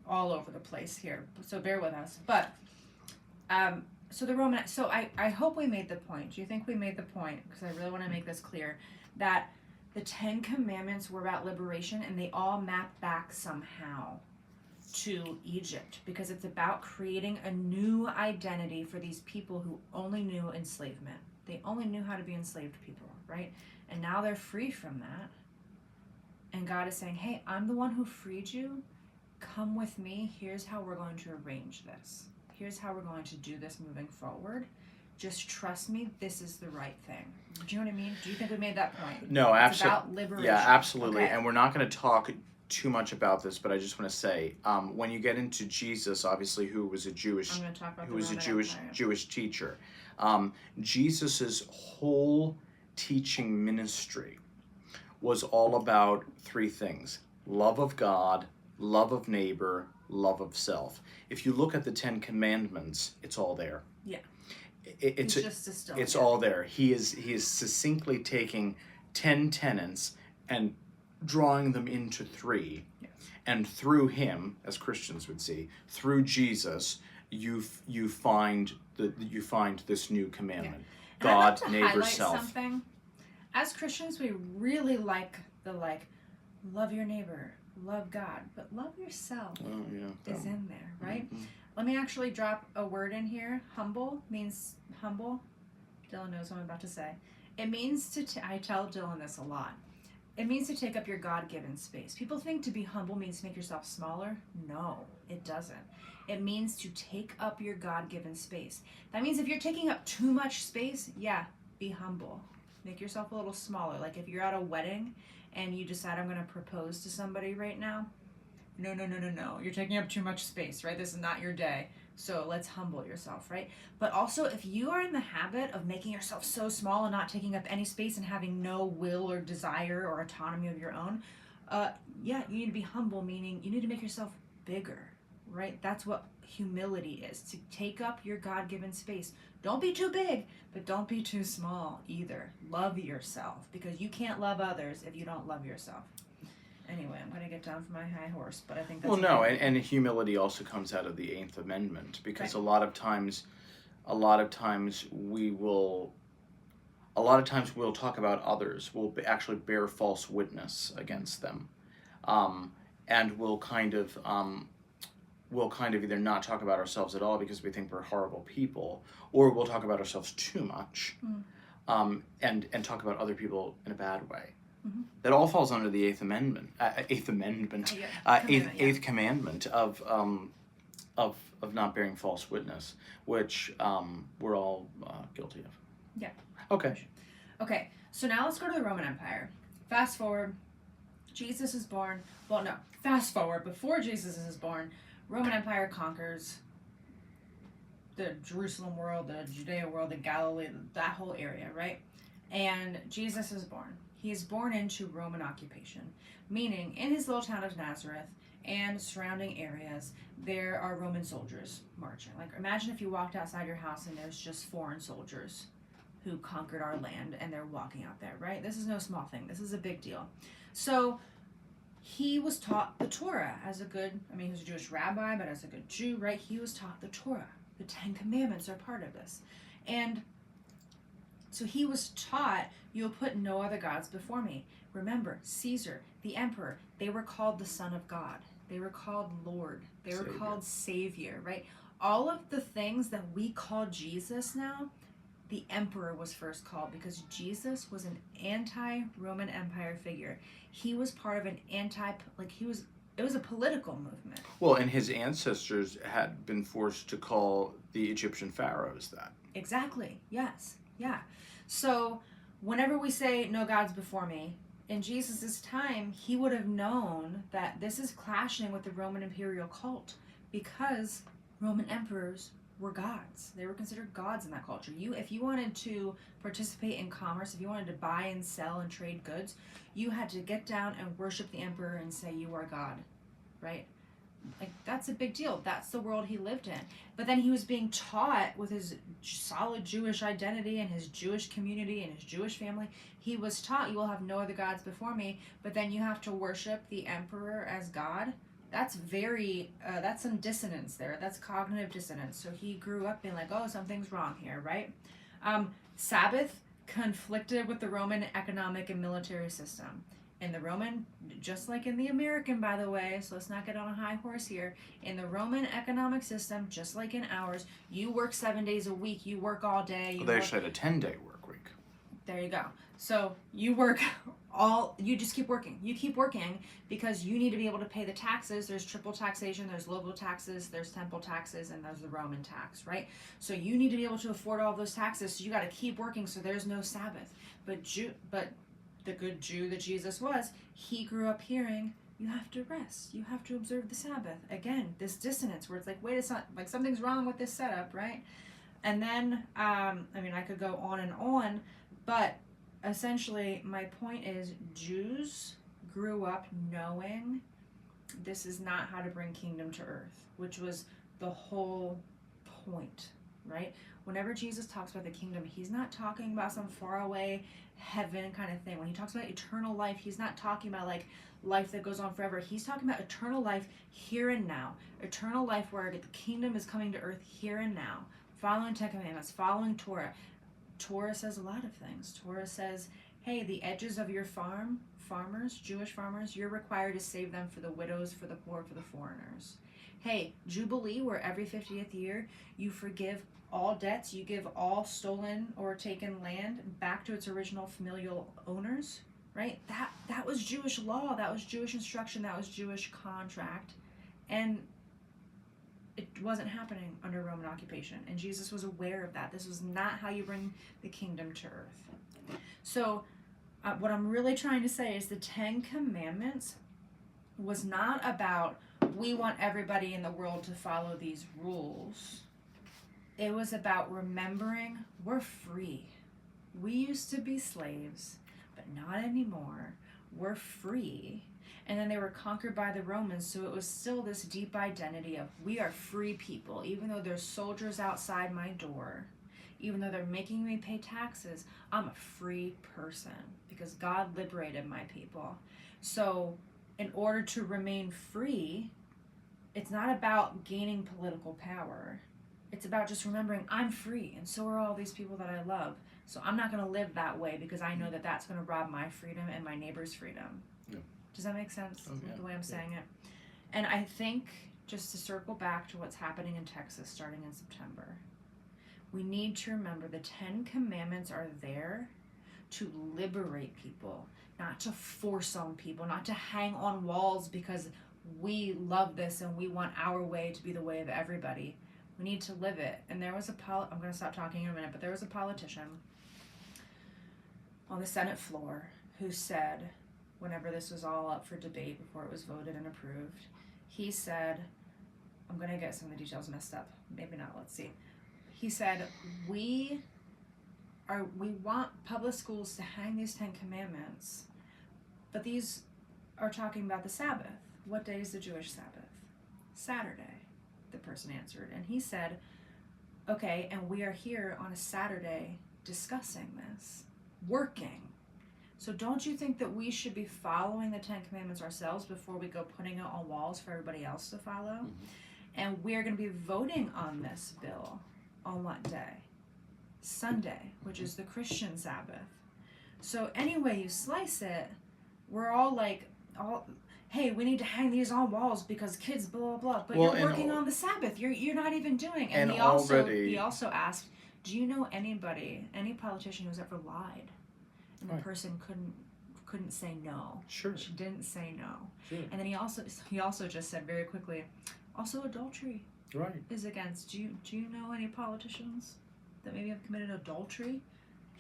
[SPEAKER 3] all over the place here, so bear with us. But so the Roman, so I hope we made the point. Do you think we made the point? Because I really want to make this clear that the Ten Commandments were about liberation, and they all map back somehow to Egypt, because it's about creating a new identity for these people who only knew enslavement. They only knew how to be enslaved people, right? And now they're free from that. And God is saying, hey, I'm the one who freed you. come with me. Here's how we're going to arrange this. Here's how we're going to do this moving forward. Just trust me, this is the right thing. Do you know what I mean? Do you think we made that point?
[SPEAKER 2] No,
[SPEAKER 3] It's
[SPEAKER 2] absolutely.
[SPEAKER 3] about liberation.
[SPEAKER 2] Yeah, absolutely.
[SPEAKER 3] Okay.
[SPEAKER 2] And we're not going to talk too much about this, but I just want to say, when you get into Jesus, obviously, who was a Jewish,
[SPEAKER 3] I'm going to talk about
[SPEAKER 2] who was a
[SPEAKER 3] Roman
[SPEAKER 2] Jewish
[SPEAKER 3] Empire.
[SPEAKER 2] Jewish teacher, Jesus's whole teaching ministry was all about three things: love of God, love of neighbor, love of self. If you look at the 10 Commandments, it's all there.
[SPEAKER 3] Yeah.
[SPEAKER 2] It's
[SPEAKER 3] just distilled.
[SPEAKER 2] it's all there. He is succinctly taking 10 tenets and drawing them into 3.
[SPEAKER 3] Yes.
[SPEAKER 2] And through him, as Christians would see, through Jesus, you find this new commandment.
[SPEAKER 3] And I'd like
[SPEAKER 2] God,
[SPEAKER 3] to
[SPEAKER 2] neighbor,
[SPEAKER 3] highlight
[SPEAKER 2] self.
[SPEAKER 3] something. As Christians, we really like the love your neighbor, love God, but love yourself
[SPEAKER 2] Oh, yeah.
[SPEAKER 3] is in there, right?
[SPEAKER 2] Mhm.
[SPEAKER 3] Let me actually drop a word in here. Humble means humble. Dillon knows what I'm about to say. It means to, I tell Dillon this a lot. It means to take up your God-given space. People think to be humble means to make yourself smaller. No, it doesn't. It means to take up your God-given space. That means if you're taking up too much space, yeah, be humble. Make yourself a little smaller. Like if you're at a wedding and you decide I'm going to propose to somebody right now, no. You're taking up too much space, right? This is not your day. So let's humble yourself, right? But also, if you are in the habit of making yourself so small and not taking up any space and having no will or desire or autonomy of your own, yeah, you need to be humble, meaning you need to make yourself bigger, right? That's what humility is, to take up your God-given space. Don't be too big, but don't be too small either. Love yourself, because you can't love others if you don't love yourself. Anyway, I'm going to get down from my high horse, but I think that's...
[SPEAKER 2] Well, no, and humility also comes out of the 8th Amendment, because
[SPEAKER 3] Right.
[SPEAKER 2] a lot of times we'll talk about others. We'll actually bear false witness against them, and we'll kind of either not talk about ourselves at all because we think we're horrible people, or we'll talk about ourselves too much, and talk about other people in a bad way.
[SPEAKER 3] Mm-hmm.
[SPEAKER 2] That all falls under the Eighth Commandment Eighth Commandment of not bearing false witness, which we're all guilty of.
[SPEAKER 3] Yeah.
[SPEAKER 2] Okay.
[SPEAKER 3] Okay, so now let's go to the Roman Empire. Fast forward, Jesus is born. Well, no, fast forward, before Jesus is born, Roman Empire conquers the Jerusalem world, the Judea world, the Galilee, that whole area, right? And Jesus is born. He is born into Roman occupation, meaning in his little town of Nazareth and surrounding areas, there are Roman soldiers marching. Like, imagine if you walked outside your house and there's just foreign soldiers who conquered our land and they're walking out there, right? This is no small thing. This is a big deal. So he was taught the Torah as a good, he was a Jewish rabbi, but as a good Jew, right? He was taught the Torah. The 10 Commandments are part of this. And so he was taught, you will put no other gods before me. Remember, Caesar, the emperor, they were called the Son of God. They were called Lord. They were called Savior, right? All of the things that we call Jesus now, the emperor was first called, because Jesus was an anti-Roman Empire figure. He was part of an it was a political movement.
[SPEAKER 2] Well, and his ancestors had been forced to call the Egyptian pharaohs that.
[SPEAKER 3] Exactly. Yes. Yeah. So whenever we say no gods before me, in Jesus' time, he would have known that this is clashing with the Roman imperial cult, because Roman emperors were gods. They were considered gods in that culture. If you wanted to participate in commerce, if you wanted to buy and sell and trade goods, you had to get down and worship the emperor and say you are God, right? Like, that's a big deal. That's the world he lived in. But then he was being taught, with his solid Jewish identity and his Jewish community and his Jewish family, he was taught, you will have no other gods before me, but then you have to worship the emperor as God. That's that's some dissonance there. That's cognitive dissonance. So he grew up being like, oh, something's wrong here, right? Sabbath conflicted with the Roman economic and military system. In the Roman, just like in the American, by the way, so let's not get on a high horse here. In the Roman economic system, just like in ours, you work 7 days a week. You work all day.
[SPEAKER 2] They actually had a 10-day work week.
[SPEAKER 3] There you go. So you work You just keep working. You keep working because you need to be able to pay the taxes. There's triple taxation, there's local taxes, there's temple taxes, and there's the Roman tax, right? So you need to be able to afford all those taxes. So you got to keep working. So there's no Sabbath. But the good Jew that Jesus was, he grew up hearing, you have to rest. You have to observe the Sabbath. Again, this dissonance where it's like, wait, it's not like something's wrong with this setup, right? And then, I could go on, but essentially, my point is Jews grew up knowing this is not how to bring kingdom to earth, which was the whole point, right? Whenever Jesus talks about the kingdom, he's not talking about some faraway heaven kind of thing. When he talks about eternal life, he's not talking about like life that goes on forever. He's talking about eternal life here and now. Eternal life where the kingdom is coming to earth here and now. Following Ten Commandments, following Torah. Torah says a lot of things. Torah says, hey, the edges of your farmers, Jewish farmers, you're required to save them for the widows, for the poor, for the foreigners. Hey, Jubilee, where every 50th year you forgive all debts, you give all stolen or taken land back to its original familial owners, right? That was Jewish law, that was Jewish instruction, that was Jewish contract. And it wasn't happening under Roman occupation, and Jesus was aware of that. This was not how you bring the kingdom to earth. So what I'm really trying to say is the Ten Commandments was not about we want everybody in the world to follow these rules. It was about remembering we're free. We used to be slaves, but not anymore. We're free. And then they were conquered by the Romans, so it was still this deep identity of we are free people. Even though there's soldiers outside my door, even though they're making me pay taxes, I'm a free person because God liberated my people. So in order to remain free, it's not about gaining political power. It's about just remembering I'm free, and so are all these people that I love. So I'm not going to live that way because I know that that's going to rob my freedom and my neighbor's freedom.
[SPEAKER 2] Yeah.
[SPEAKER 3] Does that make sense,
[SPEAKER 2] Yeah.
[SPEAKER 3] the way I'm saying it? And I think, just to circle back to what's happening in Texas starting in September, we need to remember the Ten Commandments are there to liberate people, not to force on people, not to hang on walls because we love this and we want our way to be the way of everybody. We need to live it. And there was I'm going to stop talking in a minute, but there was a politician on the Senate floor who said, whenever this was all up for debate before it was voted and approved, he said, I'm going to get some of the details messed up. Maybe not, let's see. He said, we want public schools to hang these 10 commandments, but these are talking about the Sabbath. What day is the Jewish Sabbath? Saturday, the person answered. And he said, okay, and we are here on a Saturday discussing this, working. So don't you think that we should be following the 10 Commandments ourselves before we go putting it on walls for everybody else to follow? Mm-hmm. And we're going to be voting on this bill on what day? Sunday, which is the Christian Sabbath. So any way you slice it, we're all like, hey, we need to hang these on walls because kids blah blah blah. But you're working on the Sabbath. You're not even doing. And he also asked, do you know any politician who's ever lied? And the person couldn't say no.
[SPEAKER 2] Sure.
[SPEAKER 3] She didn't say no.
[SPEAKER 2] Sure.
[SPEAKER 3] And then he also just said very quickly, also adultery is against. Do you know any politicians that maybe have committed adultery?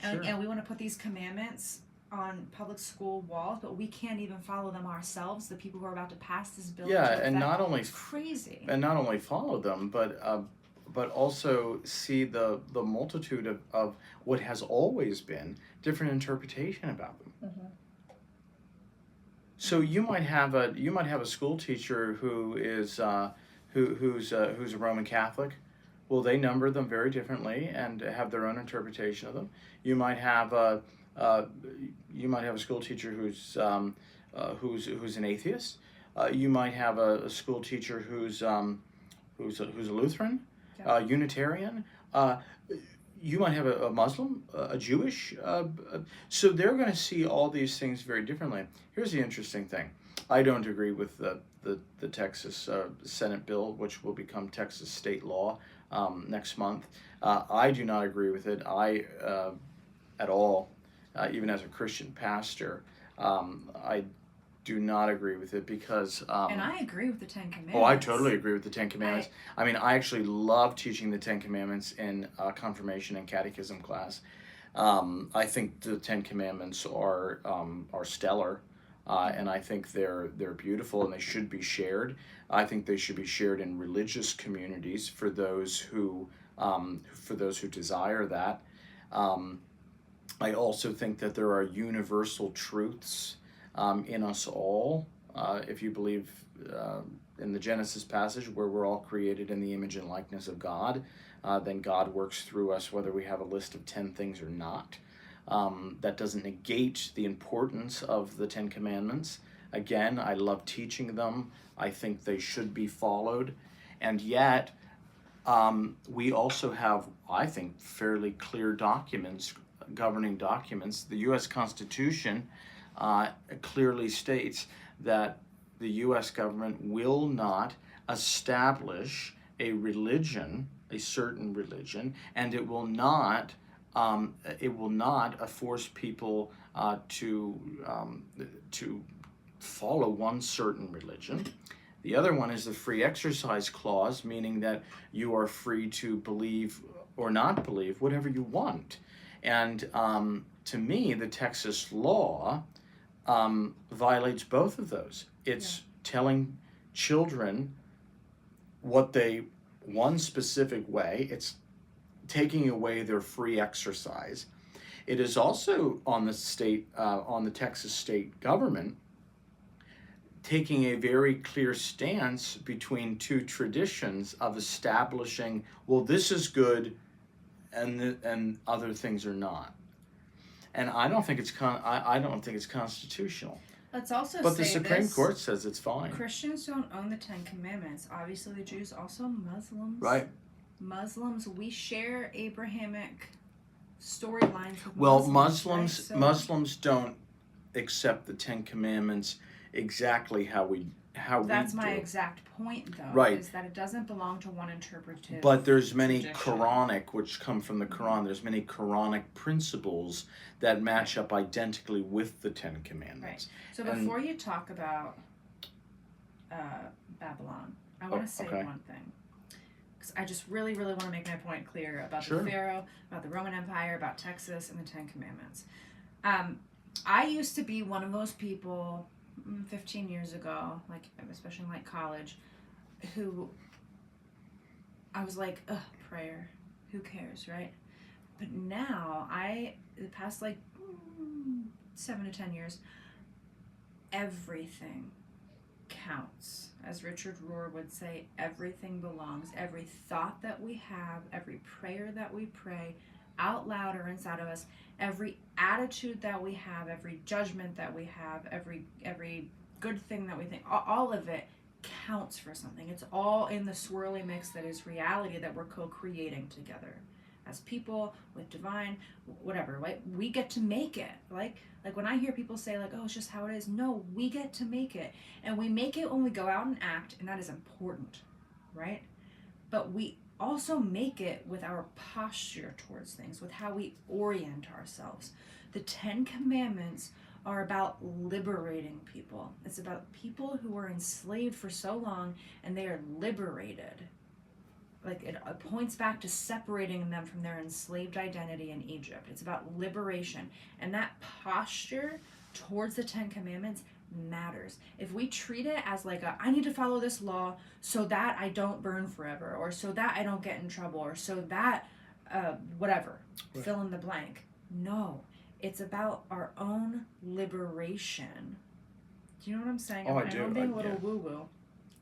[SPEAKER 2] Sure.
[SPEAKER 3] And we want to put these commandments on public school walls, but we can't even follow them ourselves. The people who are about to pass this bill.
[SPEAKER 2] Yeah, and not only
[SPEAKER 3] crazy.
[SPEAKER 2] And not only follow them, but also see the multitude of what has always been different interpretation about them. Mm-hmm. So you might have a school teacher who is who's a Roman Catholic. Well, they number them very differently and have their own interpretation of them. You might have a school teacher who's an atheist. You might have a school teacher who's a Lutheran, Unitarian. You might have a Muslim, a Jewish. So they're going to see all these things very differently. Here's the interesting thing. I don't agree with the Texas Senate bill, which will become Texas state law next month. I do not agree with it. At all, even as a Christian pastor, I do not agree with it because.
[SPEAKER 3] And I agree with the Ten Commandments.
[SPEAKER 2] Oh, I totally agree with the Ten Commandments. I mean, I actually love teaching the Ten Commandments in confirmation and catechism class. I think the Ten Commandments are stellar, and I think they're beautiful and they should be shared. I think they should be shared in religious communities for those who desire that. I also think that there are universal truths in us all. If you believe in the Genesis passage where we're all created in the image and likeness of God, then God works through us whether we have a list of 10 things or not. That doesn't negate the importance of the Ten Commandments. Again, I love teaching them. I think they should be followed. And yet, we also have, I think, fairly clear documents, governing documents. The U.S. Constitution clearly states that the U.S. government will not establish a religion, a certain religion, and it will not force people to follow one certain religion. The other one is the free exercise clause, meaning that you are free to believe or not believe whatever you want. And to me, the Texas law violates both of those. It's telling children what they, one specific way, it's taking away their free exercise. It is also on the Texas state government, taking a very clear stance between two traditions of establishing, well, this is good and other things are not. And I don't think it's constitutional.
[SPEAKER 3] Let's also
[SPEAKER 2] But
[SPEAKER 3] say
[SPEAKER 2] the Supreme
[SPEAKER 3] this,
[SPEAKER 2] Court says it's fine.
[SPEAKER 3] Christians don't own the Ten Commandments. Obviously, the Jews, also Muslims.
[SPEAKER 2] Right.
[SPEAKER 3] Muslims, we share Abrahamic storylines with
[SPEAKER 2] Well,
[SPEAKER 3] Muslims. Right? So,
[SPEAKER 2] Muslims don't accept the Ten Commandments exactly how we
[SPEAKER 3] that's
[SPEAKER 2] do.
[SPEAKER 3] my exact point, though.
[SPEAKER 2] Right.
[SPEAKER 3] Is that it doesn't belong to one interpretive.
[SPEAKER 2] But there's many
[SPEAKER 3] tradition.
[SPEAKER 2] Quranic, which come from the Quran. There's many Quranic principles that match up identically with the Ten Commandments.
[SPEAKER 3] Right. So before you talk about Babylon, I want to say one thing. Because I just really, really want to make my point clear about the Pharaoh, about the Roman Empire, about Texas, and the Ten Commandments. I used to be one of those people 15 years ago, like especially in like college, who I was like, ugh, prayer, who cares, right? But now the past like 7 to 10 years, everything counts. As Richard Rohr would say, everything belongs. Every thought that we have, every prayer that we pray, out loud or inside of us, every attitude that we have, every judgment that we have, every good thing that we think, all of it counts for something. It's all in the swirly mix that is reality that we're co-creating together as people with divine, whatever, right? We get to make it. Like when I hear people say like, oh, it's just how it is. No, we get to make it. And we make it when we go out and act, and that is important, right? But we also make it with our posture towards things, with how we orient ourselves. The Ten Commandments are about liberating people. It's about people who were enslaved for so long and they are liberated. Like it points back to separating them from their enslaved identity in Egypt. It's about liberation. And that posture towards the Ten Commandments matters. If we treat it as like I need to follow this law so that I don't burn forever, or so that I don't get in trouble, or so that whatever, fill in the blank. No, it's about our own liberation. Do you know what I'm saying?
[SPEAKER 2] Oh, I do.
[SPEAKER 3] know I'm being a little woo-woo.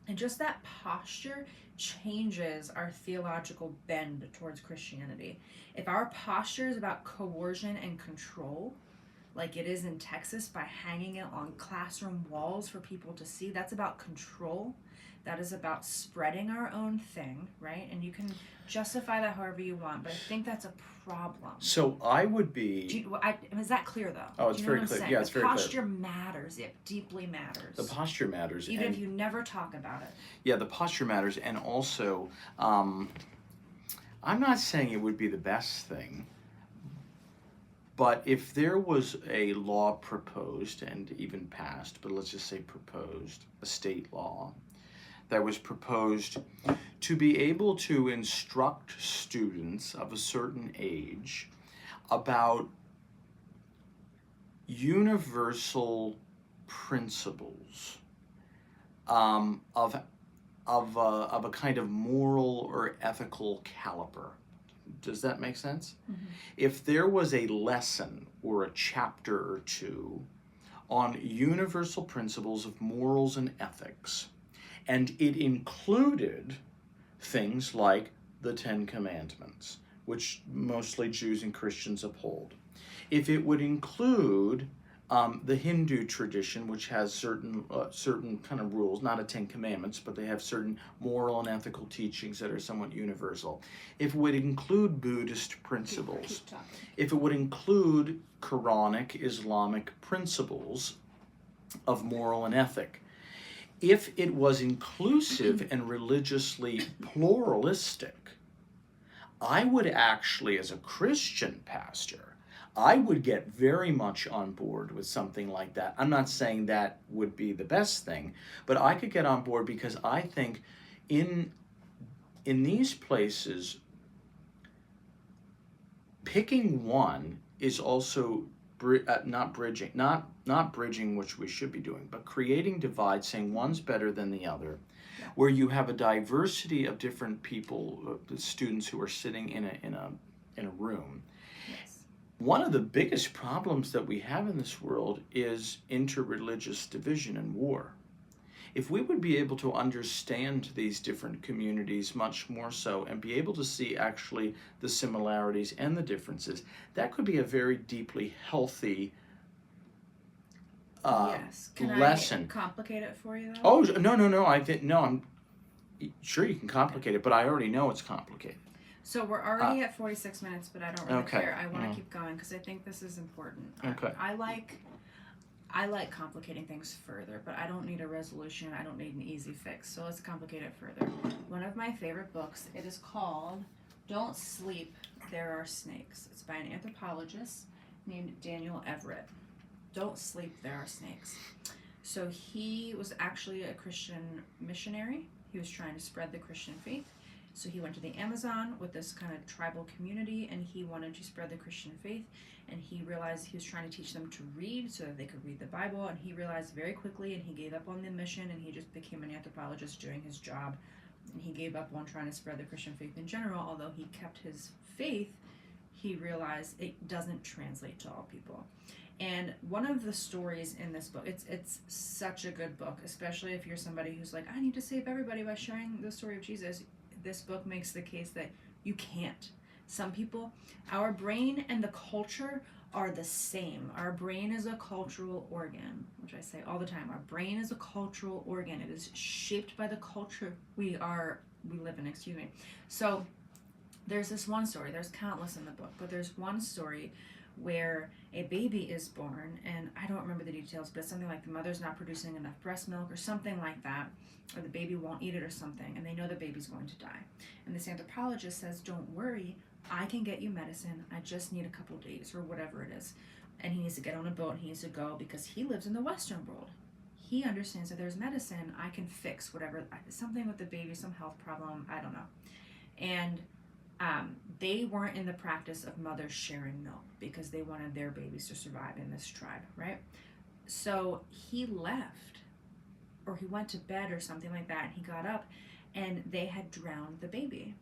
[SPEAKER 3] And just that posture changes our theological bend towards Christianity. If our posture is about coercion and control, like it is in Texas by hanging it on classroom walls for people to see, that's about control. That is about spreading our own thing, right? And you can justify that however you want, but I think that's a problem.
[SPEAKER 2] So I would be...
[SPEAKER 3] is that clear, though?
[SPEAKER 2] Oh, it's very clear. Yeah, it's very clear.
[SPEAKER 3] The posture matters. It deeply matters.
[SPEAKER 2] The posture matters.
[SPEAKER 3] Even if you never talk about it.
[SPEAKER 2] Yeah, the posture matters. And also, I'm not saying it would be the best thing, But if there was a law proposed and even passed, but let's just say proposed, a state law that was proposed to be able to instruct students of a certain age about universal principles of a kind of moral or ethical caliber. Does that make sense?
[SPEAKER 3] Mm-hmm.
[SPEAKER 2] If there was a lesson or a chapter or two on universal principles of morals and ethics, and it included things like the Ten Commandments, which mostly Jews and Christians uphold. If it would include the Hindu tradition, which has certain kind of rules, not a Ten Commandments, but they have certain moral and ethical teachings that are somewhat universal. If it would include Buddhist principles, if it would include Quranic, Islamic principles of moral and ethic, if it was inclusive and religiously pluralistic, I would actually, as a Christian pastor, I would get very much on board with something like that. I'm not saying that would be the best thing, but I could get on board because I think in these places, picking one is also not bridging, which we should be doing, but creating divides, saying one's better than the other, where you have a diversity of different people, students who are sitting in a room.
[SPEAKER 3] Yes.
[SPEAKER 2] One of the biggest problems that we have in this world is interreligious division and war. If we would be able to understand these different communities much more so and be able to see actually the similarities and the differences, that could be a very deeply healthy
[SPEAKER 3] yes. Can
[SPEAKER 2] lesson.
[SPEAKER 3] I complicate it for you though?
[SPEAKER 2] Oh, no. I'm sure you can complicate it, but I already know it's complicated.
[SPEAKER 3] So we're already at 46 minutes, but I don't really
[SPEAKER 2] Okay.
[SPEAKER 3] care. I want to keep going because I think this is important.
[SPEAKER 2] Okay.
[SPEAKER 3] I like complicating things further, but I don't need a resolution. I don't need an easy fix. So let's complicate it further. One of my favorite books, it is called Don't Sleep, There Are Snakes. It's by an anthropologist named Dillon Epler. Don't Sleep, There Are Snakes. So he was actually a Christian missionary. He was trying to spread the Christian faith. So he went to the Amazon with this kind of tribal community, and he wanted to spread the Christian faith. And he realized he was trying to teach them to read so that they could read the Bible. And he realized very quickly, and he gave up on the mission, and he just became an anthropologist doing his job. And he gave up on trying to spread the Christian faith in general. Although he kept his faith, he realized it doesn't translate to all people. And one of the stories in this book, it's such a good book, especially if you're somebody who's like, I need to save everybody by sharing the story of Jesus. This book makes the case that you can't. Some people, our brain and the culture are the same. Our brain is a cultural organ, which I say all the time. Our brain is a cultural organ. It is shaped by the culture we live in, So there's this one story, there's countless in the book, but there's one story where a baby is born, and I don't remember the details, but it's something like the mother's not producing enough breast milk or something like that, or the baby won't eat it or something, and they know the baby's going to die. And this anthropologist says, don't worry, I can get you medicine, I just need a couple days, or whatever it is. And he needs to get on a boat, and he needs to go, because he lives in the Western world. He understands that there's medicine, I can fix whatever, something with the baby, some health problem, I don't know. And they weren't in the practice of mothers sharing milk because they wanted their babies to survive in this tribe, right? So he left, or he went to bed or something like that, and he got up, and they had drowned the baby.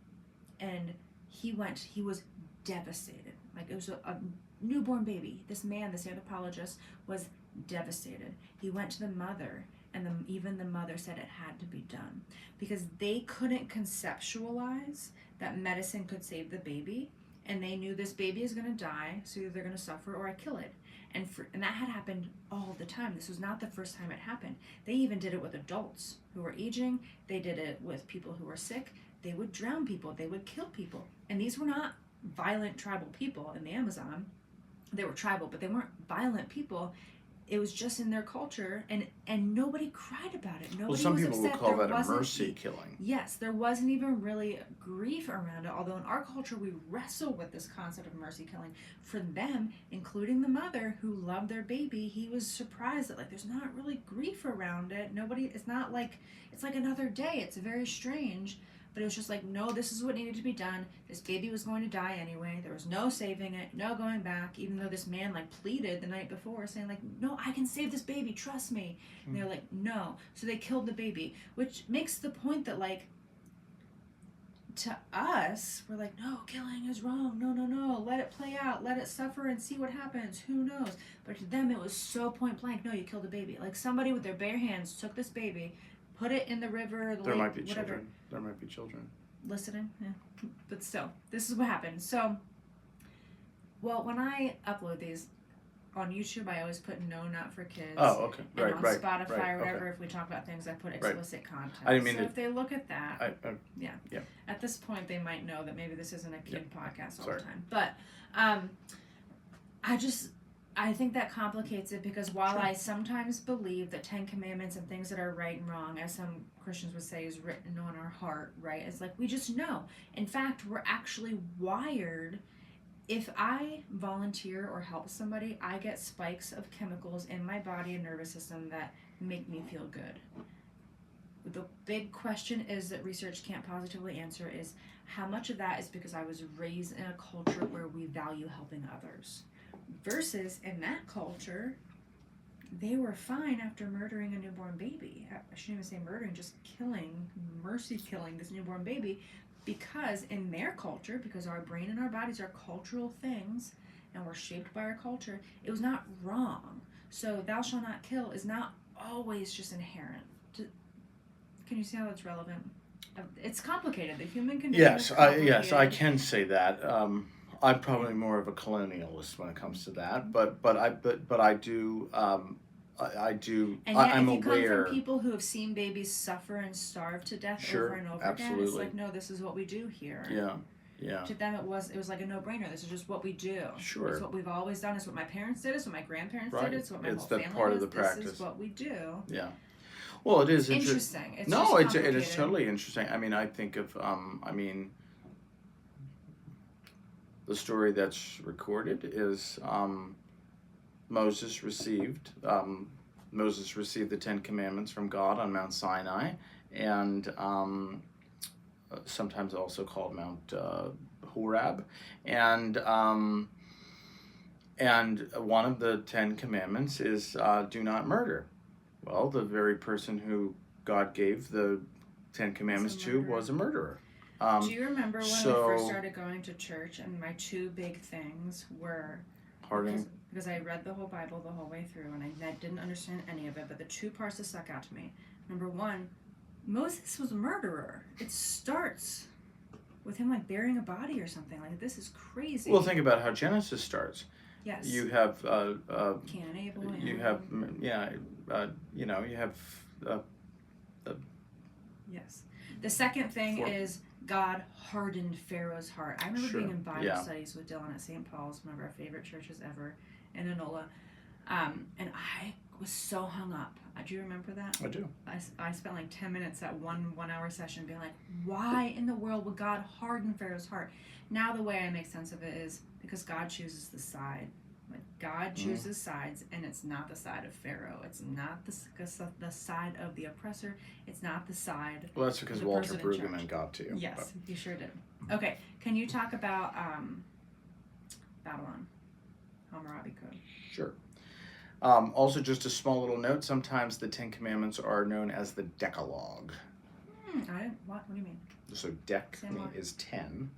[SPEAKER 3] And he was devastated. Like, it was a newborn baby. This man, this anthropologist, was devastated. He went to the mother, and even the mother said it had to be done because they couldn't conceptualize that medicine could save the baby, and they knew this baby is going to die, so either they're going to suffer or I kill it. And that had happened all the time. This was not the first time it happened. They even did it with adults who were aging. They did it with people who were sick. They would drown people. They would kill people. And these were not violent tribal people in the Amazon. They were tribal, but they weren't violent people. it was just in their culture, and nobody cried about it. Nobody
[SPEAKER 2] some
[SPEAKER 3] was
[SPEAKER 2] people would
[SPEAKER 3] upset.
[SPEAKER 2] call
[SPEAKER 3] There
[SPEAKER 2] that a
[SPEAKER 3] wasn't
[SPEAKER 2] mercy killing.
[SPEAKER 3] Yes, there wasn't even really grief around it, although in our culture we wrestle with this concept of mercy killing. For them, including the mother who loved their baby, he was surprised that, like, there's not really grief around it. It's not like, it's like another day. It's very strange. But it was just like, no, this is what needed to be done. This baby was going to die anyway. There was no saving it, no going back, even though this man, like, pleaded the night before, saying, like, no, I can save this baby, trust me. And they're like, no. So they killed the baby, which makes the point that, like, to us, we're like, no, killing is wrong. No. Let it play out. Let it suffer and see what happens. Who knows? But to them, it was so point blank. No, you killed the baby. Like, somebody with their bare hands took this baby, put it in the river, the
[SPEAKER 2] There
[SPEAKER 3] lake,
[SPEAKER 2] might be
[SPEAKER 3] whatever.
[SPEAKER 2] children. There might be children.
[SPEAKER 3] Listening, yeah. But still, this is what happened. So, well, when I upload these on YouTube, I always put no, not for kids.
[SPEAKER 2] Oh, okay.
[SPEAKER 3] And
[SPEAKER 2] Right,
[SPEAKER 3] on
[SPEAKER 2] right.
[SPEAKER 3] Spotify
[SPEAKER 2] right,
[SPEAKER 3] or whatever,
[SPEAKER 2] okay.
[SPEAKER 3] if we talk about things, I put explicit content.
[SPEAKER 2] I didn't mean
[SPEAKER 3] so
[SPEAKER 2] to-
[SPEAKER 3] if they look at that,
[SPEAKER 2] Yeah.
[SPEAKER 3] at this point, they might know that maybe this isn't a kid podcast all
[SPEAKER 2] Sorry.
[SPEAKER 3] the time. But I think that complicates it, because while
[SPEAKER 2] Sure.
[SPEAKER 3] I sometimes believe that 10 Commandments and things that are right and wrong, as some Christians would say, is written on our heart, right? It's like we just know. In fact, we're actually wired. If I volunteer or help somebody, I get spikes of chemicals in my body and nervous system that make me feel good. The big question is that research can't positively answer is how much of that is because I was raised in a culture where we value helping others. Versus in that culture, they were fine after murdering a newborn baby. I shouldn't even say murdering, just mercy killing this newborn baby, because in their culture, because our brain and our bodies are cultural things and we're shaped by our culture, it was not wrong. So thou shalt not kill is not always just inherent. Can you see how that's relevant? It's complicated. The human condition is complicated.
[SPEAKER 2] Yes, I can say that. I'm probably more of a colonialist when it comes to that, but I do I do.
[SPEAKER 3] And yet,
[SPEAKER 2] I'm
[SPEAKER 3] if you
[SPEAKER 2] aware.
[SPEAKER 3] come from people who have seen babies suffer and starve to death
[SPEAKER 2] Sure,
[SPEAKER 3] over and over again,
[SPEAKER 2] absolutely.
[SPEAKER 3] it's like, no, this is what we do here.
[SPEAKER 2] Yeah.
[SPEAKER 3] To them, it was like a no-brainer. This is just what we do.
[SPEAKER 2] Sure.
[SPEAKER 3] It's what we've always done. It's what my parents did. It's what my grandparents
[SPEAKER 2] Right.
[SPEAKER 3] did. It's what my
[SPEAKER 2] It's
[SPEAKER 3] whole
[SPEAKER 2] the
[SPEAKER 3] family
[SPEAKER 2] part of
[SPEAKER 3] does.
[SPEAKER 2] the practice.
[SPEAKER 3] This is what we do.
[SPEAKER 2] Yeah. Well, it is
[SPEAKER 3] Interesting. It's
[SPEAKER 2] no,
[SPEAKER 3] just
[SPEAKER 2] it is
[SPEAKER 3] complicated.
[SPEAKER 2] totally interesting. I mean, I think of the story that's recorded is Moses received the 10 Commandments from God on Mount Sinai, and sometimes also called Mount Horeb, and one of the 10 Commandments is do not murder. Well, the very person who God gave the 10 Commandments to was a murderer.
[SPEAKER 3] Do you remember when we first started going to church, and my two big things were because I read the whole Bible the whole way through, and I didn't understand any of it, but the two parts that stuck out to me. Number one, Moses was a murderer. It starts with him like burying a body or something. Like, this is crazy.
[SPEAKER 2] Well, think about how Genesis starts.
[SPEAKER 3] Yes.
[SPEAKER 2] You have
[SPEAKER 3] Cain and Abel.
[SPEAKER 2] you have you have
[SPEAKER 3] yes. The second thing is God hardened Pharaoh's heart. I remember being in Bible studies with Dillon at St. Paul's, one of our favorite churches ever, in Enola, and I was so hung up. Do you remember that?
[SPEAKER 2] I do.
[SPEAKER 3] I spent like 10 minutes at one hour session being like, why in the world would God harden Pharaoh's heart? Now the way I make sense of it is because God chooses the side. Like, God chooses sides, and it's not the side of Pharaoh. It's not the side of the oppressor. It's not the side.
[SPEAKER 2] Well, that's because
[SPEAKER 3] of the
[SPEAKER 2] Walter
[SPEAKER 3] person in
[SPEAKER 2] Brueggemann
[SPEAKER 3] charge.
[SPEAKER 2] got to you.
[SPEAKER 3] Yes, he sure did. Okay, can you talk about Babylon, Hammurabi Code?
[SPEAKER 2] Sure. Also, just a small little note, sometimes the 10 Commandments are known as the Decalogue.
[SPEAKER 3] What do you mean?
[SPEAKER 2] So dec is 10.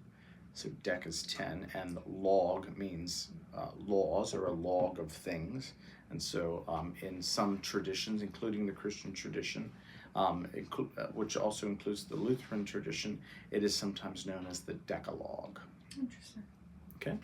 [SPEAKER 2] So dec is 10, and log means laws, or a log of things. And so in some traditions, including the Christian tradition, which also includes the Lutheran tradition, it is sometimes known as the Decalogue.
[SPEAKER 3] Interesting.
[SPEAKER 2] Okay.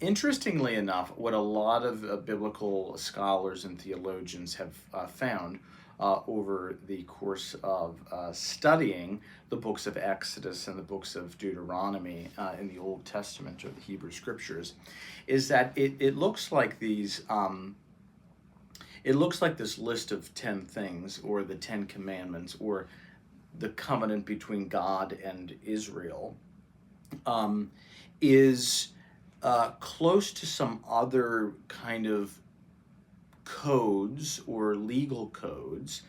[SPEAKER 2] Interestingly enough, what a lot of biblical scholars and theologians have found over the course of studying the books of Exodus and the books of Deuteronomy in the Old Testament or the Hebrew Scriptures, is that it looks like these. It looks like this list of 10 things, or the 10 commandments, or the covenant between God and Israel, is close to some other kind of codes or legal codes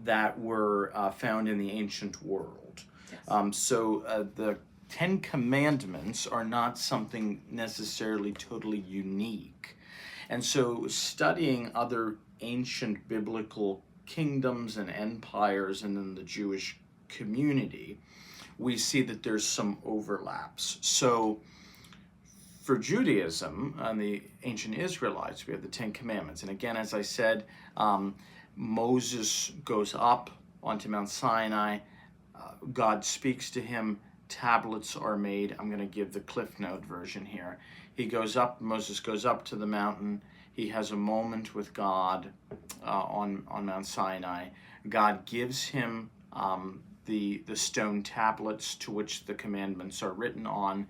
[SPEAKER 2] that were found in the ancient world.
[SPEAKER 3] Yes.
[SPEAKER 2] So the 10 Commandments are not something necessarily totally unique. And so studying other ancient biblical kingdoms and empires and in the Jewish community, we see that there's some overlaps. So for Judaism and the ancient Israelites, we have the 10 Commandments. And again, as I said, Moses goes up onto Mount Sinai. God speaks to him. Tablets are made. I'm going to give the Cliff Note version here. Moses goes up to the mountain. He has a moment with God on Mount Sinai. God gives him the stone tablets to which the commandments are written on.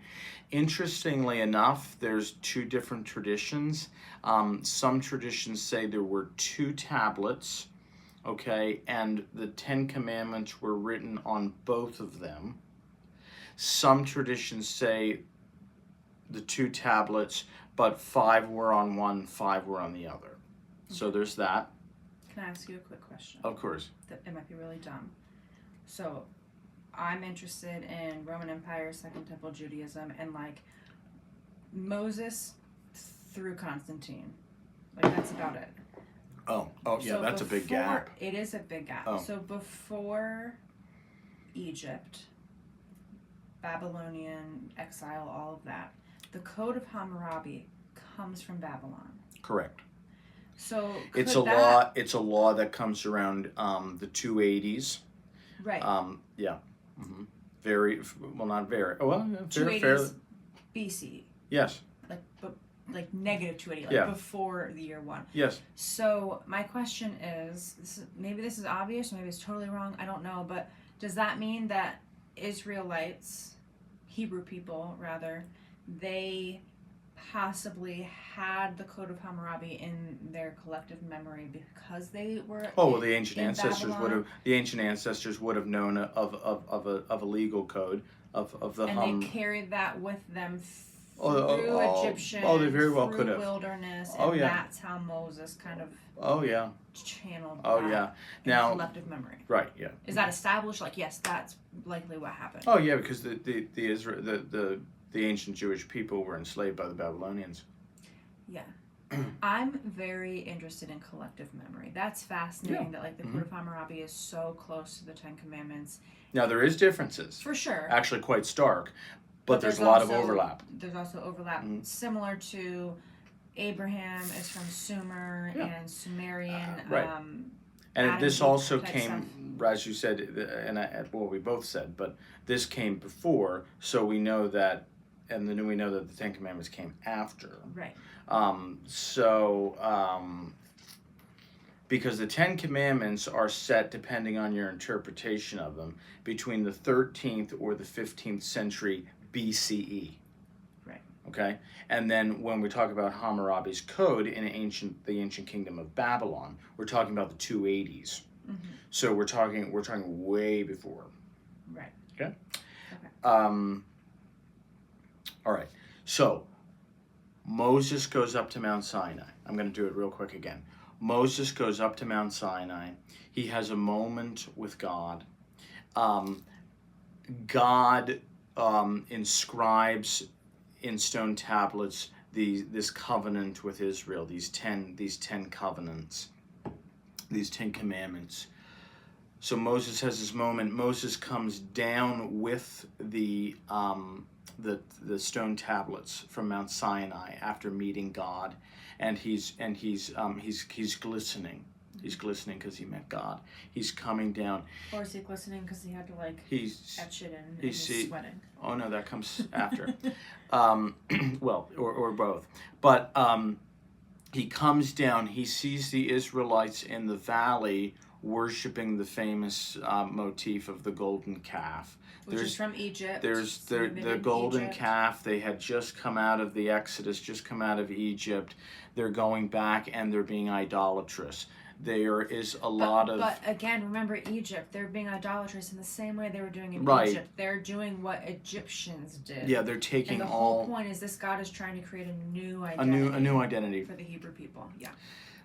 [SPEAKER 2] Interestingly enough, there's two different traditions. Some traditions say there were 2 tablets, okay, and the 10 Commandments were written on both of them. Some traditions say the 2 tablets, but 5 were on one, 5 were on the other. So there's that.
[SPEAKER 3] Can I ask you a quick question?
[SPEAKER 2] Of course.
[SPEAKER 3] It might be really dumb. So I'm interested in Roman Empire, Second Temple Judaism, and like Moses through Constantine. Like that's about it.
[SPEAKER 2] Oh yeah,
[SPEAKER 3] So
[SPEAKER 2] that's a big gap.
[SPEAKER 3] It is a big gap.
[SPEAKER 2] Oh.
[SPEAKER 3] So before Egypt, Babylonian exile, all of that, the Code of Hammurabi comes from Babylon.
[SPEAKER 2] Correct.
[SPEAKER 3] So
[SPEAKER 2] It's a law that comes around the 280s.
[SPEAKER 3] Right.
[SPEAKER 2] Yeah. Mm-hmm. Very well, not very. Well,
[SPEAKER 3] 280s BC.
[SPEAKER 2] Yes.
[SPEAKER 3] Like negative 280,
[SPEAKER 2] Yeah.
[SPEAKER 3] before the year 1.
[SPEAKER 2] Yes.
[SPEAKER 3] So my question is, maybe this is obvious, maybe it's totally wrong, I don't know, but does that mean that Israelites, Hebrew people rather, they possibly had the Code of Hammurabi in their collective memory because they were
[SPEAKER 2] The ancient ancestors
[SPEAKER 3] Babylon?
[SPEAKER 2] would have known of a legal code of the
[SPEAKER 3] and they carried that with them through Egyptian,
[SPEAKER 2] they very well
[SPEAKER 3] through
[SPEAKER 2] could have.
[SPEAKER 3] wilderness, and
[SPEAKER 2] Oh, yeah.
[SPEAKER 3] that's how Moses kind of channeled that in
[SPEAKER 2] Now,
[SPEAKER 3] collective memory.
[SPEAKER 2] right, yeah.
[SPEAKER 3] Is that established? Like, yes, that's likely what happened.
[SPEAKER 2] Oh yeah, because the ancient Jewish people were enslaved by the Babylonians.
[SPEAKER 3] Yeah. I'm very interested in collective memory. That's fascinating that like the Code of Hammurabi is so close to the 10 Commandments.
[SPEAKER 2] Now there is differences.
[SPEAKER 3] For sure.
[SPEAKER 2] Actually quite stark, but there's a lot of overlap.
[SPEAKER 3] There's also overlap similar to Abraham is from Sumer and Sumerian.
[SPEAKER 2] Right. And
[SPEAKER 3] Adam
[SPEAKER 2] this
[SPEAKER 3] Eve
[SPEAKER 2] also
[SPEAKER 3] type
[SPEAKER 2] came, as you said, and we both said, but this came before, so we know that, and then we know that the 10 Commandments came after.
[SPEAKER 3] Right.
[SPEAKER 2] Because the 10 Commandments are set, depending on your interpretation of them, between the 13th or the 15th century BCE.
[SPEAKER 3] Right.
[SPEAKER 2] Okay? And then when we talk about Hammurabi's Code in the ancient kingdom of Babylon, we're talking about the 280s.
[SPEAKER 3] Mm-hmm.
[SPEAKER 2] So we're talking way before.
[SPEAKER 3] Right.
[SPEAKER 2] Okay?
[SPEAKER 3] Okay.
[SPEAKER 2] All right. So Moses goes up to Mount Sinai. I'm going to do it real quick again. Moses goes up to Mount Sinai. He has a moment with God. God inscribes in stone tablets this covenant with Israel, these 10 covenants, these 10 commandments. So Moses has his moment. Moses comes down with the stone tablets from Mount Sinai after meeting God, and he's glistening. He's glistening because he met God. He's coming down.
[SPEAKER 3] Or is he glistening because he had to etch it in and he's sweating?
[SPEAKER 2] Oh no, that comes after. Well, or both. But he comes down. He sees the Israelites in the valley worshiping the famous motif of the golden calf.
[SPEAKER 3] Which is from Egypt.
[SPEAKER 2] There's
[SPEAKER 3] So
[SPEAKER 2] the golden calf. They had just come out of the Exodus, just come out of Egypt. They're going back and they're being idolatrous. There is a lot of...
[SPEAKER 3] But again, remember Egypt. They're being idolatrous in the same way they were doing in
[SPEAKER 2] Right.
[SPEAKER 3] Egypt. They're doing what Egyptians did.
[SPEAKER 2] Yeah, they're taking
[SPEAKER 3] and the
[SPEAKER 2] all...
[SPEAKER 3] whole point is this God is trying to create a new identity.
[SPEAKER 2] A new identity.
[SPEAKER 3] For the Hebrew people, yeah.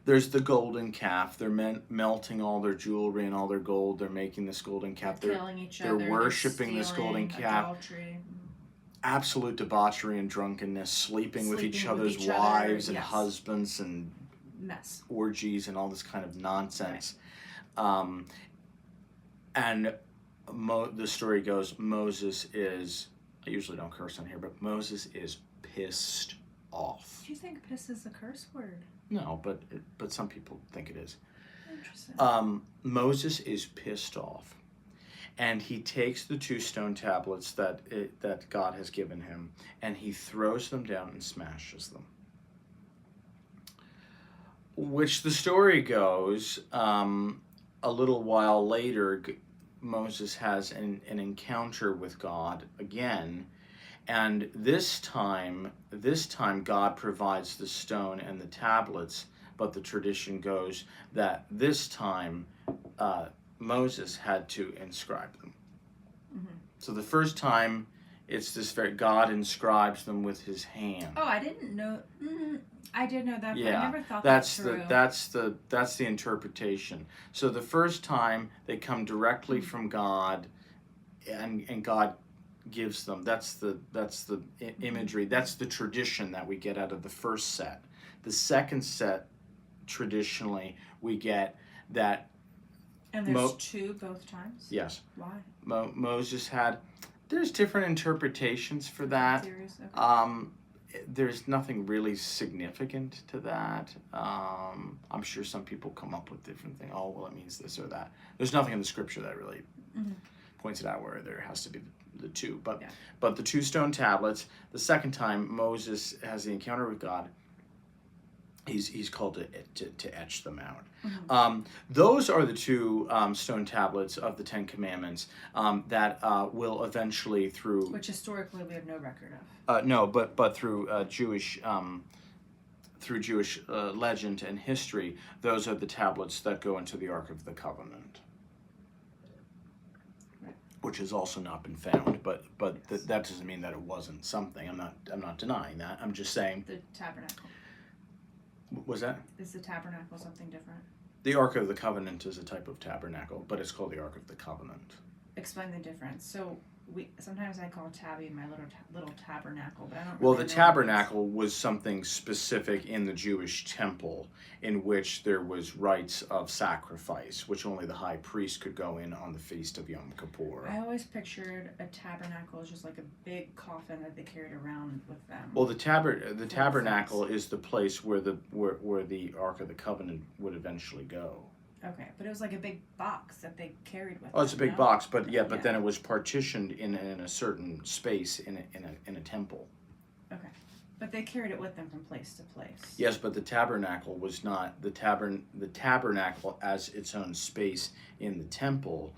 [SPEAKER 2] There's the golden calf. They're melting all their jewelry and all their gold. They're making this golden calf.
[SPEAKER 3] They're killing each
[SPEAKER 2] other. They're worshiping this golden calf.
[SPEAKER 3] Adultery.
[SPEAKER 2] Absolute debauchery and drunkenness, sleeping with each other's wives and husbands and
[SPEAKER 3] mess,
[SPEAKER 2] orgies and all this kind of nonsense. Right. And the story goes, Moses is, I usually don't curse on here, but Moses is pissed off.
[SPEAKER 3] Do you think piss is a curse word?
[SPEAKER 2] No, but some people think it is.
[SPEAKER 3] Interesting.
[SPEAKER 2] Moses is pissed off. And he takes the 2 stone tablets that God has given him, and he throws them down and smashes them. Which the story goes, a little while later, Moses has an encounter with God again, and this time God provides the stone and the tablets, but the tradition goes that this time Moses had to inscribe them. Mm-hmm. So the first time, it's this God inscribes them with his hand.
[SPEAKER 3] Oh, I didn't know. I did know that, but
[SPEAKER 2] Yeah,
[SPEAKER 3] I never thought
[SPEAKER 2] that's
[SPEAKER 3] that through.
[SPEAKER 2] That's the interpretation. So the first time they come directly from God, and God gives them. That's the imagery. That's the tradition that we get out of the first set. The second set, traditionally, we get that.
[SPEAKER 3] And there's 2 both times?
[SPEAKER 2] Yes.
[SPEAKER 3] Why?
[SPEAKER 2] Moses had... There's different interpretations for that.
[SPEAKER 3] Theories? Okay.
[SPEAKER 2] There's nothing really significant to that. I'm sure some people come up with different things. Oh, well, it means this or that. There's nothing in the scripture that really points it out where there has to be the 2. But the 2 stone tablets, the second time Moses has the encounter with God, he's called to etch them out. Mm-hmm. Those are the 2 stone tablets of the 10 Commandments that will eventually through...
[SPEAKER 3] Which historically we have no record
[SPEAKER 2] of. No, but through Jewish legend and history, those are the tablets that go into the Ark of the Covenant. Right. Which has also not been found, but that doesn't mean that it wasn't something. I'm not denying that. I'm just saying...
[SPEAKER 3] The tabernacle.
[SPEAKER 2] Was that?
[SPEAKER 3] Is the tabernacle something different?
[SPEAKER 2] The Ark of the Covenant is a type of tabernacle, but it's called the Ark of the Covenant.
[SPEAKER 3] Explain the difference. So sometimes I call Tabby my little tabernacle, but I don't.
[SPEAKER 2] Well,
[SPEAKER 3] really
[SPEAKER 2] the
[SPEAKER 3] know
[SPEAKER 2] tabernacle was something specific in the Jewish temple, in which there was rites of sacrifice, which only the high priest could go in on the feast of Yom Kippur.
[SPEAKER 3] I always pictured a tabernacle as just like a big coffin that they carried around with them.
[SPEAKER 2] Well, the tabernacle is the place where the Ark of the Covenant would eventually go.
[SPEAKER 3] Okay, but it was like a big box that they carried with them.
[SPEAKER 2] Oh, it's a big box, but then it was partitioned in a certain space in a temple.
[SPEAKER 3] Okay, but they carried it with them from place to place.
[SPEAKER 2] Yes, but the tabernacle was not the tabernacle as its own space in the temple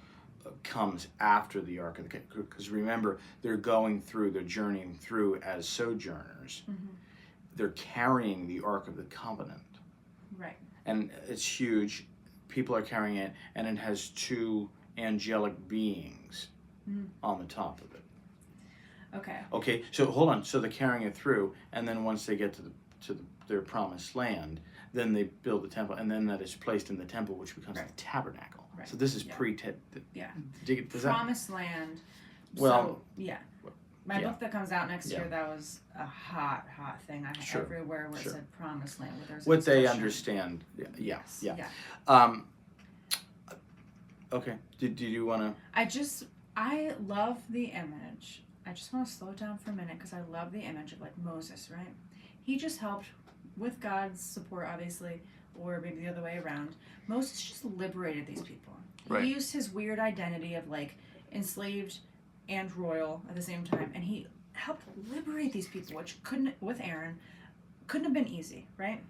[SPEAKER 2] comes after the Ark of the Covenant. Because remember, they're journeying through as sojourners. Mm-hmm. They're carrying the Ark of the Covenant. Right. And it's huge. People are carrying it, and it has 2 angelic beings on the top of it. Okay. So hold on. So they're carrying it through, and then once they get to their promised land, then they build the temple, and then that is placed in the temple, which becomes the tabernacle. Right. So this is
[SPEAKER 3] promised land.
[SPEAKER 2] Well,
[SPEAKER 3] so, my book that comes out next year, that was a hot thing. I had everywhere where it said promised land.
[SPEAKER 2] What they understand. Yeah. Okay. Did you want to...
[SPEAKER 3] I love the image. I just want to slow it down for a minute because I love the image of like Moses, right? He just helped with God's support, obviously, or maybe the other way around. Moses just liberated these people. He used his weird identity of like enslaved and royal at the same time, and he helped liberate these people, which with Aaron couldn't have been easy, right?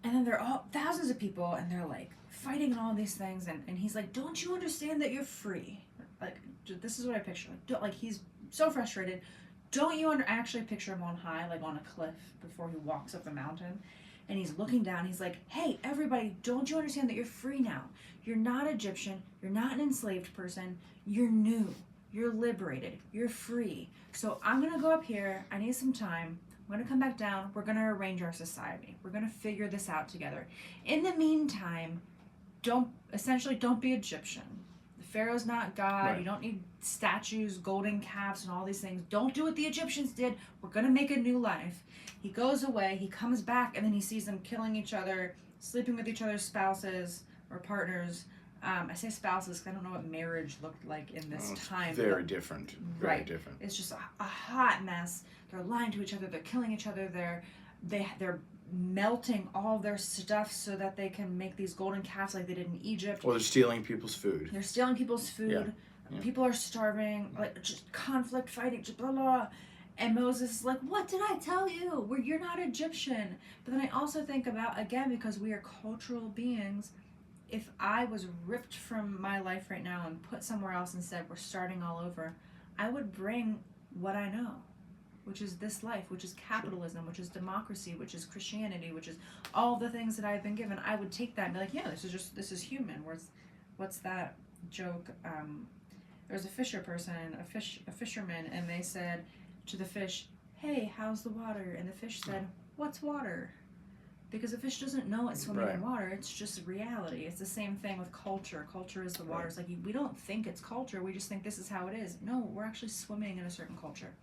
[SPEAKER 3] And then they're all thousands of people, and they're like fighting and all these things, and he's like, don't you understand that you're free? Like, this is what I picture. Like he's so frustrated. Don't you actually picture him on high, like on a cliff before he walks up the mountain? And he's looking down. He's like, hey, everybody, don't you understand that you're free now? You're not Egyptian. You're not an enslaved person. You're new. You're liberated. You're free. So I'm going to go up here. I need some time. I'm going to come back down. We're going to arrange our society. We're going to figure this out together. In the meantime, don't be Egyptian. The Pharaoh's not God.
[SPEAKER 2] Right.
[SPEAKER 3] You don't need statues, golden calves, and all these things. Don't do what the Egyptians did. We're going to make a new life. He goes away. He comes back, and then he sees them killing each other, sleeping with each other's spouses or partners. I say spouses because I don't know what marriage looked like in this time.
[SPEAKER 2] Very different. Very
[SPEAKER 3] Right.
[SPEAKER 2] different.
[SPEAKER 3] It's just a hot mess. They're lying to each other. They're killing each other. They're melting all their stuff so that they can make these golden calves like they did in Egypt.
[SPEAKER 2] Or they're stealing people's food.
[SPEAKER 3] They're stealing people's food.
[SPEAKER 2] Yeah.
[SPEAKER 3] People are starving. Like just conflict, fighting, just blah blah. And Moses is like, what did I tell you? You're not Egyptian. But then I also think about, again, because we are cultural beings, if I was ripped from my life right now and put somewhere else and said, we're starting all over, I would bring what I know, which is this life, which is capitalism, which is democracy, which is Christianity, which is all the things that I've been given. I would take that and be like, yeah, this is human. What's that joke? There was a fisherman, and they said to the fish, hey, how's the water? And the fish said, what's water? Because the fish doesn't know it's swimming in water. It's just reality. It's the same thing with culture. Culture is the water. It's like we don't think it's culture. We just think this is how it is. No, we're actually swimming in a certain culture.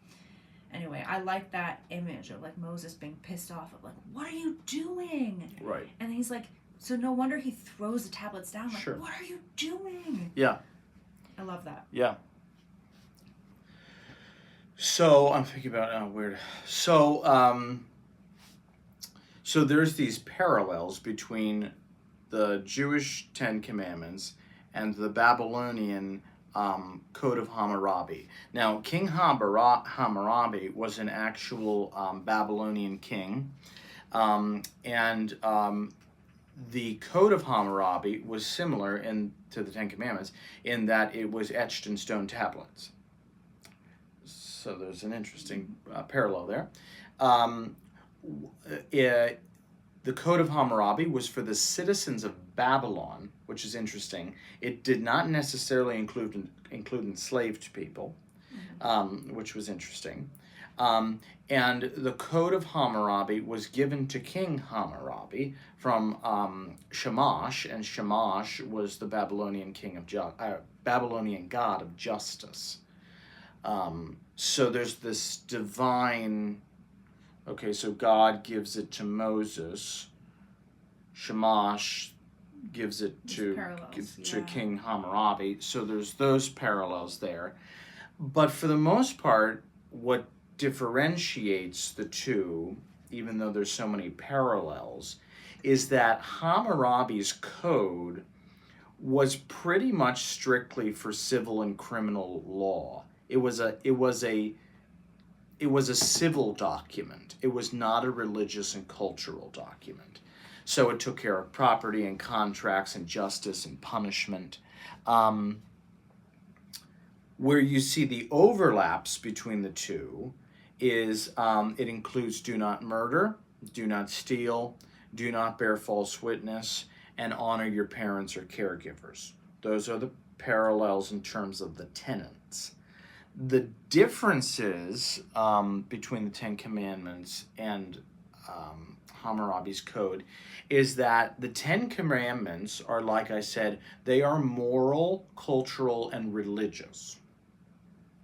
[SPEAKER 3] Anyway, I like that image of like Moses being pissed off of like, what are you doing?
[SPEAKER 2] Right.
[SPEAKER 3] And he's like, so no wonder he throws the tablets down. Like,
[SPEAKER 2] Sure.
[SPEAKER 3] What are you doing?
[SPEAKER 2] Yeah.
[SPEAKER 3] I love that.
[SPEAKER 2] Yeah. So I'm thinking about weird. So there's these parallels between the Jewish Ten Commandments and the Babylonian Code of Hammurabi. Now, King Hammurabi was an actual Babylonian king, and the Code of Hammurabi was similar to the Ten Commandments in that it was etched in stone tablets. So there's an interesting parallel there. The Code of Hammurabi was for the citizens of Babylon, which is interesting. It did not necessarily include enslaved people, which was interesting. And the Code of Hammurabi was given to King Hammurabi from Shamash, and Shamash was the Babylonian Babylonian god of justice. So there's this divine. Okay, so God gives it to Moses. Shamash gives it to King Hammurabi. So there's those parallels there. But for the most part, what differentiates the two, even though there's so many parallels, is that Hammurabi's code was pretty much strictly for civil and criminal law. It was a civil document. It was not a religious and cultural document. So it took care of property and contracts and justice and punishment. Where you see the overlaps between the two is it includes do not murder, do not steal, do not bear false witness, and honor your parents or caregivers. Those are the parallels in terms of the tenets. The differences between the Ten Commandments and Hammurabi's Code is that the Ten Commandments are, like I said, they are moral, cultural, and religious.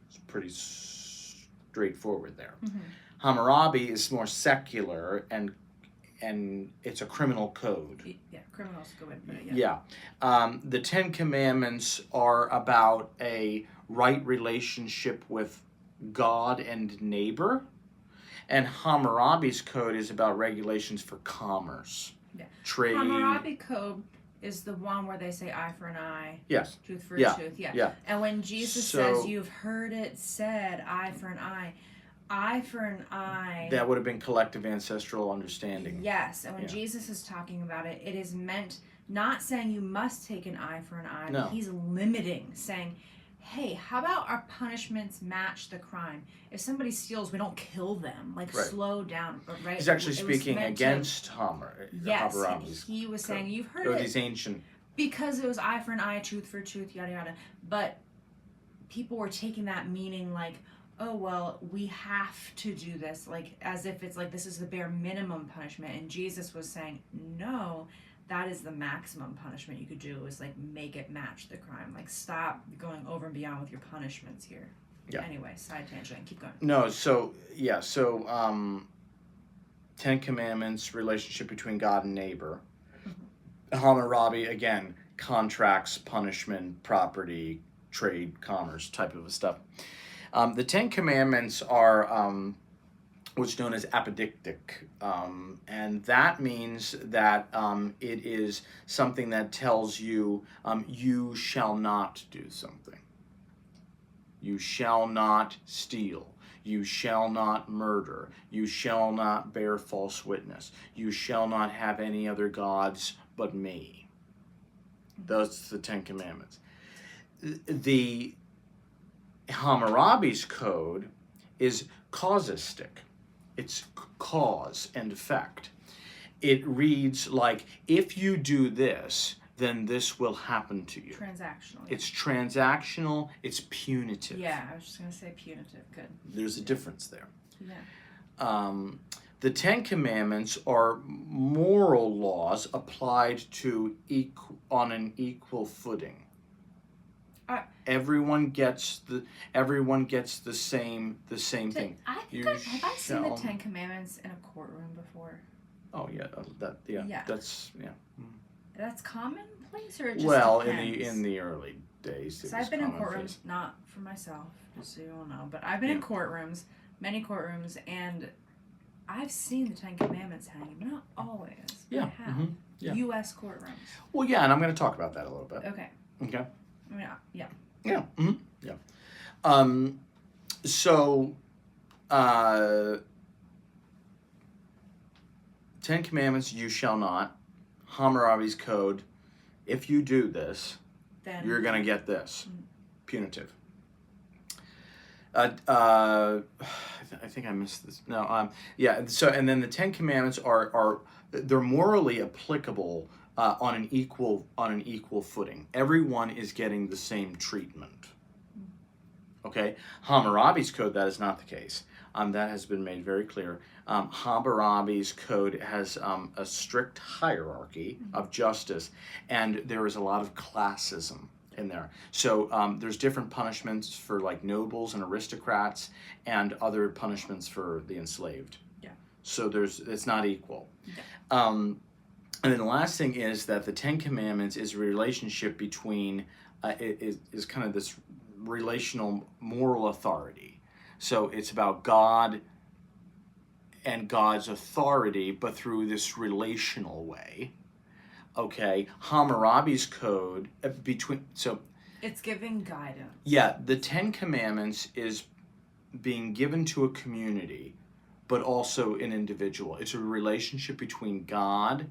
[SPEAKER 2] It's pretty straightforward there. Mm-hmm. Hammurabi is more secular and it's a criminal code.
[SPEAKER 3] Yeah, criminals go in for it.
[SPEAKER 2] Yeah. The Ten Commandments are about a right relationship with God and neighbor. And Hammurabi's Code is about regulations for commerce, trade.
[SPEAKER 3] Hammurabi Code is the one where they say eye for an eye,
[SPEAKER 2] yes,
[SPEAKER 3] tooth for a tooth.
[SPEAKER 2] Yeah.
[SPEAKER 3] And when Jesus says, you've heard it said, eye for an eye, eye for an eye.
[SPEAKER 2] That would have been collective ancestral understanding.
[SPEAKER 3] Yes, and when
[SPEAKER 2] Yeah.
[SPEAKER 3] Jesus is talking about it, it is meant not saying you must take an eye for an eye,
[SPEAKER 2] No.
[SPEAKER 3] but he's limiting, saying, hey, how about our punishments match the crime? If somebody steals, we don't kill them. Like,
[SPEAKER 2] Right.
[SPEAKER 3] slow down, right?
[SPEAKER 2] He's actually
[SPEAKER 3] It was
[SPEAKER 2] speaking
[SPEAKER 3] meant to-
[SPEAKER 2] against
[SPEAKER 3] Yes, and
[SPEAKER 2] Hammurabi's
[SPEAKER 3] he was saying, you've heard
[SPEAKER 2] or
[SPEAKER 3] it
[SPEAKER 2] these ancient.
[SPEAKER 3] because it was eye for an eye, tooth for a tooth, yada yada. But people were taking that meaning like, oh well, we have to do this, like as if it's like this is the bare minimum punishment. And Jesus was saying, no, that is the maximum punishment you could do, is like make it match the crime. Like stop going over and beyond with your punishments here.
[SPEAKER 2] Yeah.
[SPEAKER 3] Anyway, side tangent. Keep going.
[SPEAKER 2] No, so yeah, so Ten Commandments, relationship between God and neighbor. Hammurabi, again, contracts, punishment, property, trade, commerce type of stuff. The Ten Commandments are what's known as apodictic, and that means that it is something that tells you you shall not do something. You shall not steal. You shall not murder. You shall not bear false witness. You shall not have any other gods but me. Those are the Ten Commandments. The Hammurabi's Code is causistic. It's cause and effect. It reads like, if you do this, then this will happen to you.
[SPEAKER 3] Transactional. Yeah.
[SPEAKER 2] It's transactional, it's punitive.
[SPEAKER 3] Yeah, I was just going to say punitive. Good.
[SPEAKER 2] There's a difference there.
[SPEAKER 3] Yeah.
[SPEAKER 2] The Ten Commandments are moral laws applied to on an equal footing. Everyone gets the same thing.
[SPEAKER 3] I think have I seen the Ten Commandments in a courtroom before?
[SPEAKER 2] Oh yeah,
[SPEAKER 3] Yeah.
[SPEAKER 2] that's yeah.
[SPEAKER 3] That's commonplace, or it just
[SPEAKER 2] Well,
[SPEAKER 3] depends?
[SPEAKER 2] in the early days, it
[SPEAKER 3] So
[SPEAKER 2] was
[SPEAKER 3] I've been in
[SPEAKER 2] commonplace.
[SPEAKER 3] courtrooms, not for myself, just so you all know, but I've been in courtrooms, many courtrooms, and I've seen the Ten Commandments hanging, but not always.
[SPEAKER 2] Yeah,
[SPEAKER 3] I have.
[SPEAKER 2] yeah.
[SPEAKER 3] U.S. courtrooms.
[SPEAKER 2] Well, yeah, and I'm going to talk about that a little bit.
[SPEAKER 3] Okay.
[SPEAKER 2] Okay.
[SPEAKER 3] I mean, yeah.
[SPEAKER 2] Yeah. Yeah. So, Ten Commandments, you shall not. Hammurabi's Code, if you do this,
[SPEAKER 3] Then
[SPEAKER 2] you're going to get this. Punitive. I think I missed this. No, yeah, so, and then the Ten Commandments they're morally applicable on an equal footing. Everyone is getting the same treatment. Okay, Hammurabi's Code, that is not the case. That has been made very clear. Hammurabi's Code has a strict hierarchy of justice, and there is a lot of classism in there. So there's different punishments for like nobles and aristocrats, and other punishments for the enslaved.
[SPEAKER 3] Yeah.
[SPEAKER 2] So it's not equal.
[SPEAKER 3] Yeah.
[SPEAKER 2] And then the last thing is that the Ten Commandments is a relationship between, is kind of this relational moral authority. So it's about God and God's authority, but through this relational way. Okay, Hammurabi's Code,
[SPEAKER 3] It's giving guidance.
[SPEAKER 2] Yeah, the Ten Commandments is being given to a community, but also an individual. It's a relationship between God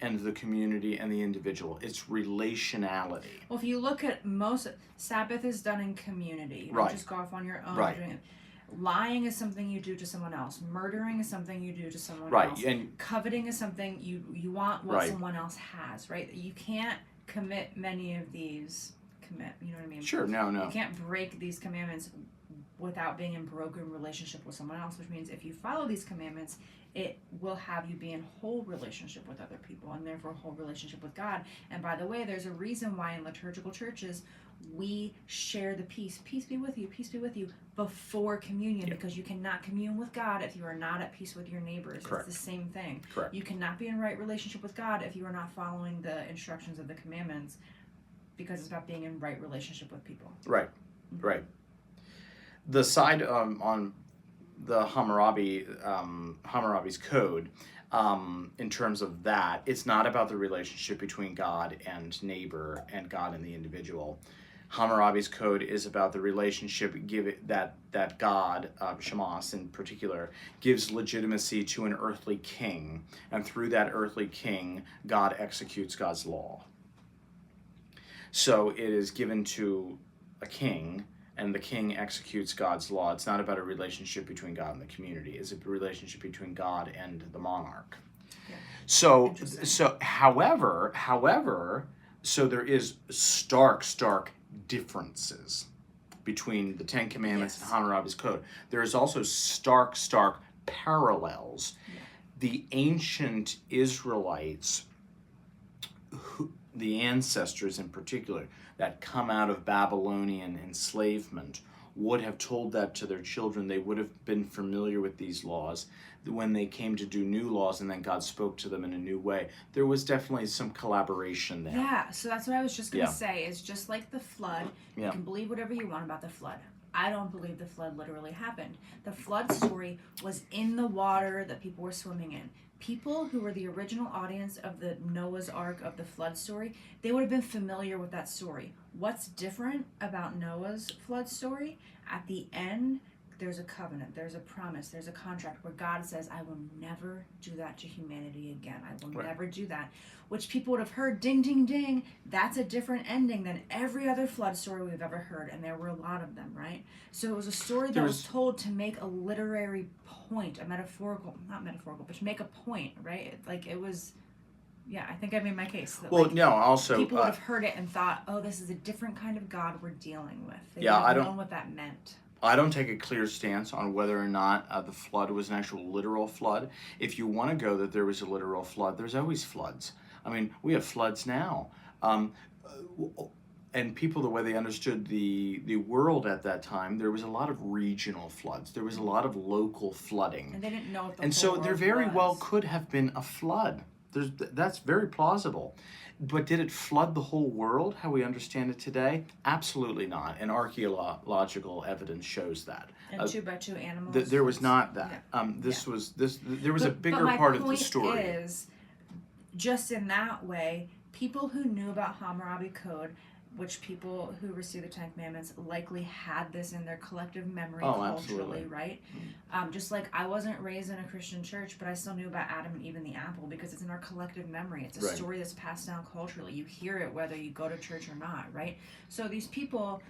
[SPEAKER 2] and the community and the individual. It's relationality.
[SPEAKER 3] Well, if you look at most, Sabbath is done in community. You don't
[SPEAKER 2] Right.
[SPEAKER 3] just go off on your own.
[SPEAKER 2] Right.
[SPEAKER 3] Doing it. Lying is something you do to someone else. Murdering is something you do to someone
[SPEAKER 2] Right,
[SPEAKER 3] else.
[SPEAKER 2] and
[SPEAKER 3] Coveting is something you want what
[SPEAKER 2] Right.
[SPEAKER 3] someone else has, right? You can't commit many of these you know what I mean?
[SPEAKER 2] sure, no.
[SPEAKER 3] You can't break these commandments without being in broken relationship with someone else, which means if you follow these commandments, it will have you be in whole relationship with other people, and therefore whole relationship with God. And by the way, there's a reason why in liturgical churches we share the peace be with you, before communion,
[SPEAKER 2] Yeah.
[SPEAKER 3] because you cannot commune with God if you are not at peace with your neighbors.
[SPEAKER 2] Correct.
[SPEAKER 3] It's the same thing.
[SPEAKER 2] Correct.
[SPEAKER 3] You cannot be in right relationship with God if you are not following the instructions of the commandments, because it's about being in right relationship with people.
[SPEAKER 2] Right, right. The side on the Hammurabi's Code, in terms of that, it's not about the relationship between God and neighbor and God and the individual. Hammurabi's Code is about the relationship that God, Shamash in particular, gives legitimacy to an earthly king, and through that earthly king, God executes God's law. So it is given to a king, and the king executes God's law. It's not about a relationship between God and the community. It's a relationship between God and the monarch.
[SPEAKER 3] Yeah.
[SPEAKER 2] So however, so there is stark differences between the Ten Commandments
[SPEAKER 3] Yes.
[SPEAKER 2] and Hammurabi's Code. There is also stark parallels.
[SPEAKER 3] Yeah.
[SPEAKER 2] The ancient Israelites, the ancestors in particular, that come out of Babylonian enslavement, would have told that to their children. They would have been familiar with these laws. When they came to do new laws and then God spoke to them in a new way, there was definitely some collaboration there.
[SPEAKER 3] Yeah, so that's what I was just going to say. It's just like the flood. You can believe whatever you want about the flood. I don't believe the flood literally happened. The flood story was in the water that people were swimming in. People who were the original audience of the Noah's Ark, of the flood story, they would have been familiar with that story. What's different about Noah's flood story? At the end, there's a covenant, there's a promise, there's a contract where God says, I will never do that to humanity again. I will never do that. Which people would have heard, ding, ding, ding. That's a different ending than every other flood story we've ever heard. And there were a lot of them, right? So it was a story that was told to make a literary point, not metaphorical, but to make a point, right? Like it was, yeah, I think I made my case. That,
[SPEAKER 2] well, no, also
[SPEAKER 3] people would have heard it and thought, oh, this is a different kind of God we're dealing with. They
[SPEAKER 2] Yeah,
[SPEAKER 3] would
[SPEAKER 2] I
[SPEAKER 3] have
[SPEAKER 2] don't-
[SPEAKER 3] known what that meant.
[SPEAKER 2] I don't take a clear stance on whether or not the flood was an actual literal flood. If you want to go that there was a literal flood, there's always floods. I mean, we have floods now. And people, the way they understood the world at that time, there was a lot of regional floods. There was a lot of local flooding.
[SPEAKER 3] And they didn't know what the
[SPEAKER 2] And
[SPEAKER 3] whole
[SPEAKER 2] so there
[SPEAKER 3] world
[SPEAKER 2] very
[SPEAKER 3] was.
[SPEAKER 2] well could have been a flood. That's very plausible. But did it flood the whole world, how we understand it today? Absolutely not. And archaeological evidence shows that.
[SPEAKER 3] And 2x2 animals.
[SPEAKER 2] There was not that.
[SPEAKER 3] Yeah.
[SPEAKER 2] There was a bigger
[SPEAKER 3] my
[SPEAKER 2] part of the
[SPEAKER 3] point
[SPEAKER 2] story.
[SPEAKER 3] Is, just in that way, people who knew about Hammurabi Code, which people who received the Ten Commandments likely had this in their collective memory culturally,
[SPEAKER 2] absolutely.
[SPEAKER 3] right? Just like I wasn't raised in a Christian church, but I still knew about Adam and Eve and the apple because it's in our collective memory. It's a
[SPEAKER 2] Right.
[SPEAKER 3] story that's passed down culturally. You hear it whether you go to church or not, right? So these people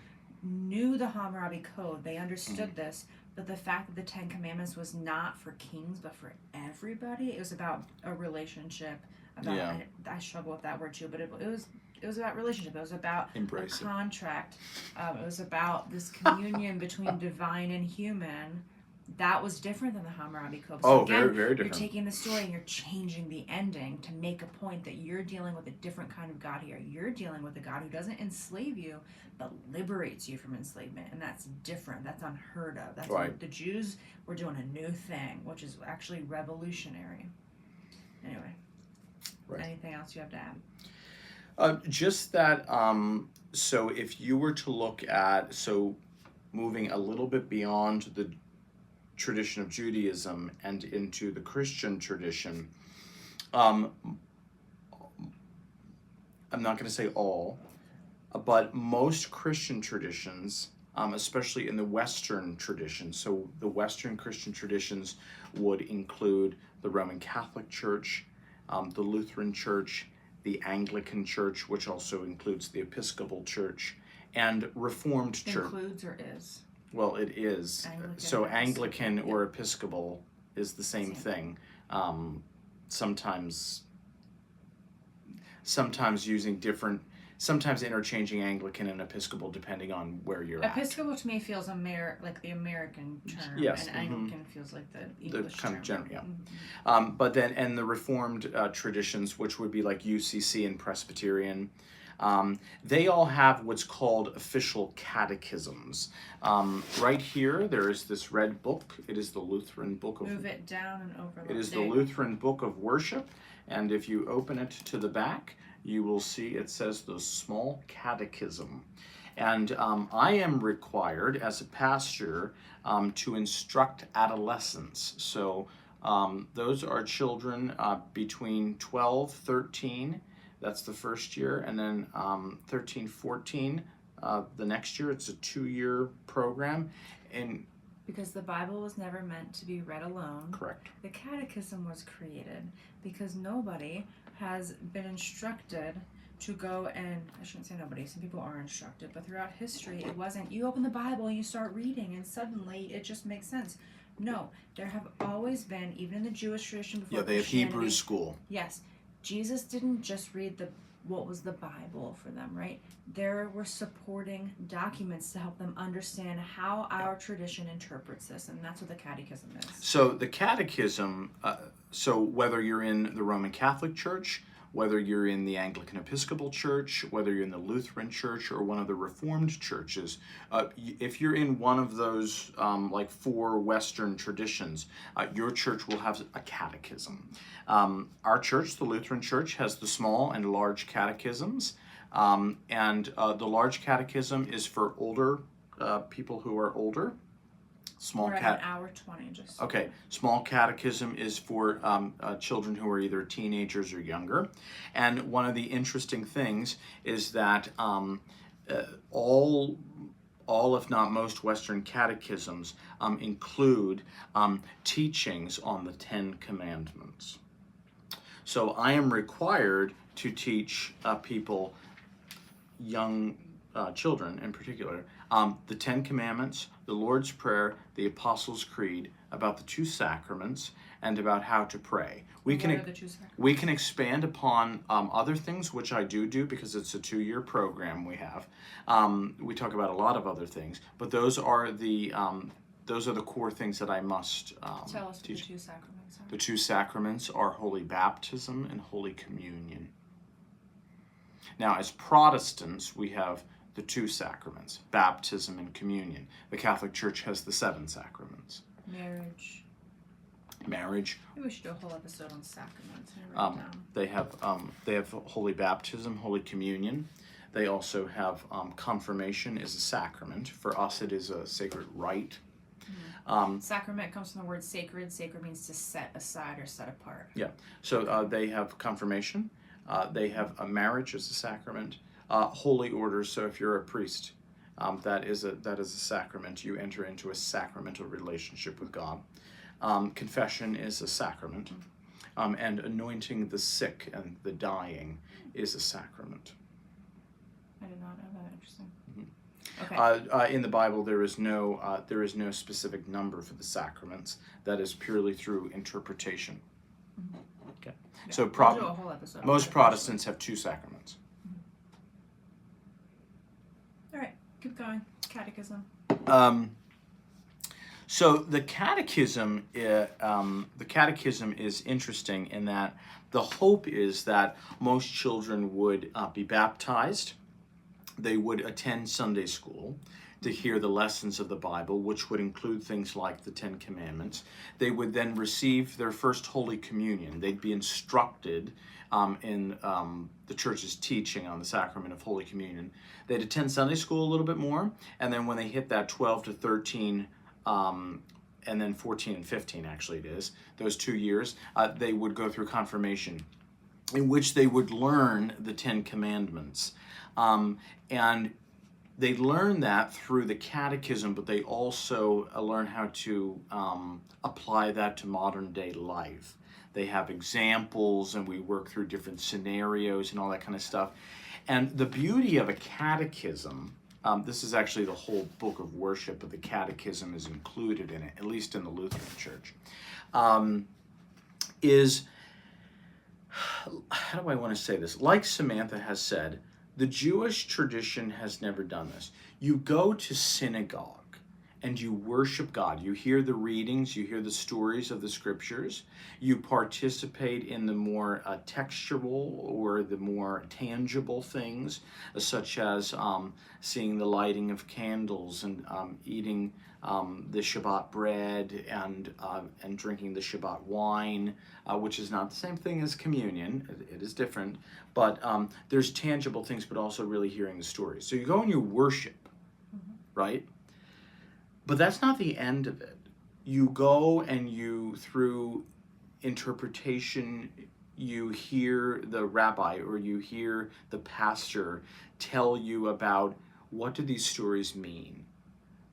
[SPEAKER 3] knew the Hammurabi Code. They understood this, but the fact that the Ten Commandments was not for kings but for everybody, it was about a relationship. About I struggle with that word too, but it was about relationship. It was about
[SPEAKER 2] Embrace
[SPEAKER 3] a contract. It was about this communion between divine and human. That was different than the Hammurabi Code. So again,
[SPEAKER 2] very, very different.
[SPEAKER 3] You're taking the story and you're changing the ending to make a point that you're dealing with a different kind of God here. You're dealing with a God who doesn't enslave you, but liberates you from enslavement. And that's different. That's unheard of. That's
[SPEAKER 2] Right.
[SPEAKER 3] The Jews were doing a new thing, which is actually revolutionary. Anyway.
[SPEAKER 2] Right.
[SPEAKER 3] Anything else you have to add?
[SPEAKER 2] Just that, so if you were to look at, moving a little bit beyond the tradition of Judaism and into the Christian tradition, I'm not going to say all, but most Christian traditions, especially in the Western tradition, so the Western Christian traditions would include the Roman Catholic Church, the Lutheran Church, the Anglican Church, which also includes the Episcopal Church, and Reformed Church.
[SPEAKER 3] Includes or is?
[SPEAKER 2] Well, it is.
[SPEAKER 3] Anglican
[SPEAKER 2] So
[SPEAKER 3] or
[SPEAKER 2] Anglican
[SPEAKER 3] Episcopal,
[SPEAKER 2] or Episcopal is the same thing. Sometimes interchanging Anglican and Episcopal depending on where you're at.
[SPEAKER 3] Episcopal to me feels like the American term,
[SPEAKER 2] Yes,
[SPEAKER 3] and Anglican feels like the English
[SPEAKER 2] kind of
[SPEAKER 3] term.
[SPEAKER 2] general, yeah. But then, and the Reformed traditions, which would be like UCC and Presbyterian, they all have what's called official catechisms. Right here, there is this red book. It is the Lutheran Book of...
[SPEAKER 3] Move it down and over.
[SPEAKER 2] It is the Lutheran Book of Worship, and if you open it to the back, you will see it says the Small Catechism. And I am required as a pastor to instruct adolescents. So those are children between 12, 13, that's the first year, and then 13, 14, the next year. It's a 2-year program. And
[SPEAKER 3] Because the Bible was never meant to be read alone.
[SPEAKER 2] correct.
[SPEAKER 3] The catechism was created because nobody has been instructed to go and, I shouldn't say nobody, some people are instructed, but throughout history it wasn't, you open the Bible and you start reading and suddenly it just makes sense. No, there have always been, even in the Jewish tradition before
[SPEAKER 2] They have
[SPEAKER 3] Christianity,
[SPEAKER 2] Hebrew school.
[SPEAKER 3] Yes, Jesus didn't just read what was the Bible for them, right? There were supporting documents to help them understand how our tradition interprets this, and that's what the catechism is.
[SPEAKER 2] So the catechism, so whether you're in the Roman Catholic Church, whether you're in the Anglican Episcopal Church, whether you're in the Lutheran Church or one of the Reformed churches, if you're in one of those like 4 Western traditions, your church will have a catechism. Our church, the Lutheran Church, has the small and large catechisms, and the large catechism is for older people who are older.
[SPEAKER 3] We're at an hour 20, just
[SPEAKER 2] Okay, small catechism is for children who are either teenagers or younger. And one of the interesting things is that all, if not most, Western catechisms include teachings on the 10 Commandments. So I am required to teach people, young children in particular, the 10 Commandments, the Lord's Prayer, the Apostles' Creed, about the 2 sacraments, and about how to pray. We
[SPEAKER 3] what are the 2 sacraments?
[SPEAKER 2] We can expand upon other things, which I do because it's a 2-year program we have. We talk about a lot of other things, but those are the core things that I must
[SPEAKER 3] Tell us what
[SPEAKER 2] teach.
[SPEAKER 3] the 2 sacraments are.
[SPEAKER 2] The 2 sacraments are Holy Baptism and Holy Communion. Now, as Protestants, we have the 2 sacraments, baptism and communion. The Catholic Church has the 7 sacraments.
[SPEAKER 3] Marriage.
[SPEAKER 2] Maybe
[SPEAKER 3] we should do a whole episode on sacraments. Write it down.
[SPEAKER 2] They have Holy Baptism, Holy Communion. They also have confirmation is a sacrament. For us, it is a sacred rite.
[SPEAKER 3] Sacrament comes from the word sacred. Sacred means to set aside or set apart.
[SPEAKER 2] Yeah. So they have confirmation. They have a marriage as a sacrament. Holy orders. So if you're a priest, that is a sacrament. You enter into a sacramental relationship with God. Confession is a sacrament, and anointing the sick and the dying is a sacrament.
[SPEAKER 3] I did not know that. Interesting.
[SPEAKER 2] Mm-hmm. Okay. In the Bible, there is no specific number for the sacraments. That is purely through interpretation.
[SPEAKER 3] Mm-hmm.
[SPEAKER 2] Okay.
[SPEAKER 3] Yeah.
[SPEAKER 2] So
[SPEAKER 3] We'll do a whole episode on
[SPEAKER 2] most
[SPEAKER 3] that
[SPEAKER 2] Protestants have 2 sacraments.
[SPEAKER 3] All right, keep going. Catechism.
[SPEAKER 2] So the catechism is interesting in that the hope is that most children would be baptized. They would attend Sunday school to hear the lessons of the Bible, which would include things like the 10 Commandments. They would then receive their first Holy Communion. They'd be instructed in the church's teaching on the sacrament of Holy Communion. They'd attend Sunday school a little bit more, and then when they hit that 12 to 13, and then 14 and 15 actually it is, those 2 years, they would go through confirmation, in which they would learn the 10 Commandments. And they learn that through the catechism, but they also learn how to apply that to modern day life. They have examples, and we work through different scenarios and all that kind of stuff. And the beauty of a catechism, this is actually the whole book of worship, but the catechism is included in it, at least in the Lutheran Church, is, how do I want to say this? Like Samantha has said, the Jewish tradition has never done this. You go to synagogue and you worship God. You hear the readings, you hear the stories of the scriptures, you participate in the more textual or the more tangible things, such as seeing the lighting of candles and eating the Shabbat bread and drinking the Shabbat wine, which is not the same thing as communion. It is different, but there's tangible things, but also really hearing the stories. So you go and you worship, right? But that's not the end of it. You go and you, through interpretation, you hear the rabbi or you hear the pastor tell you about what do these stories mean?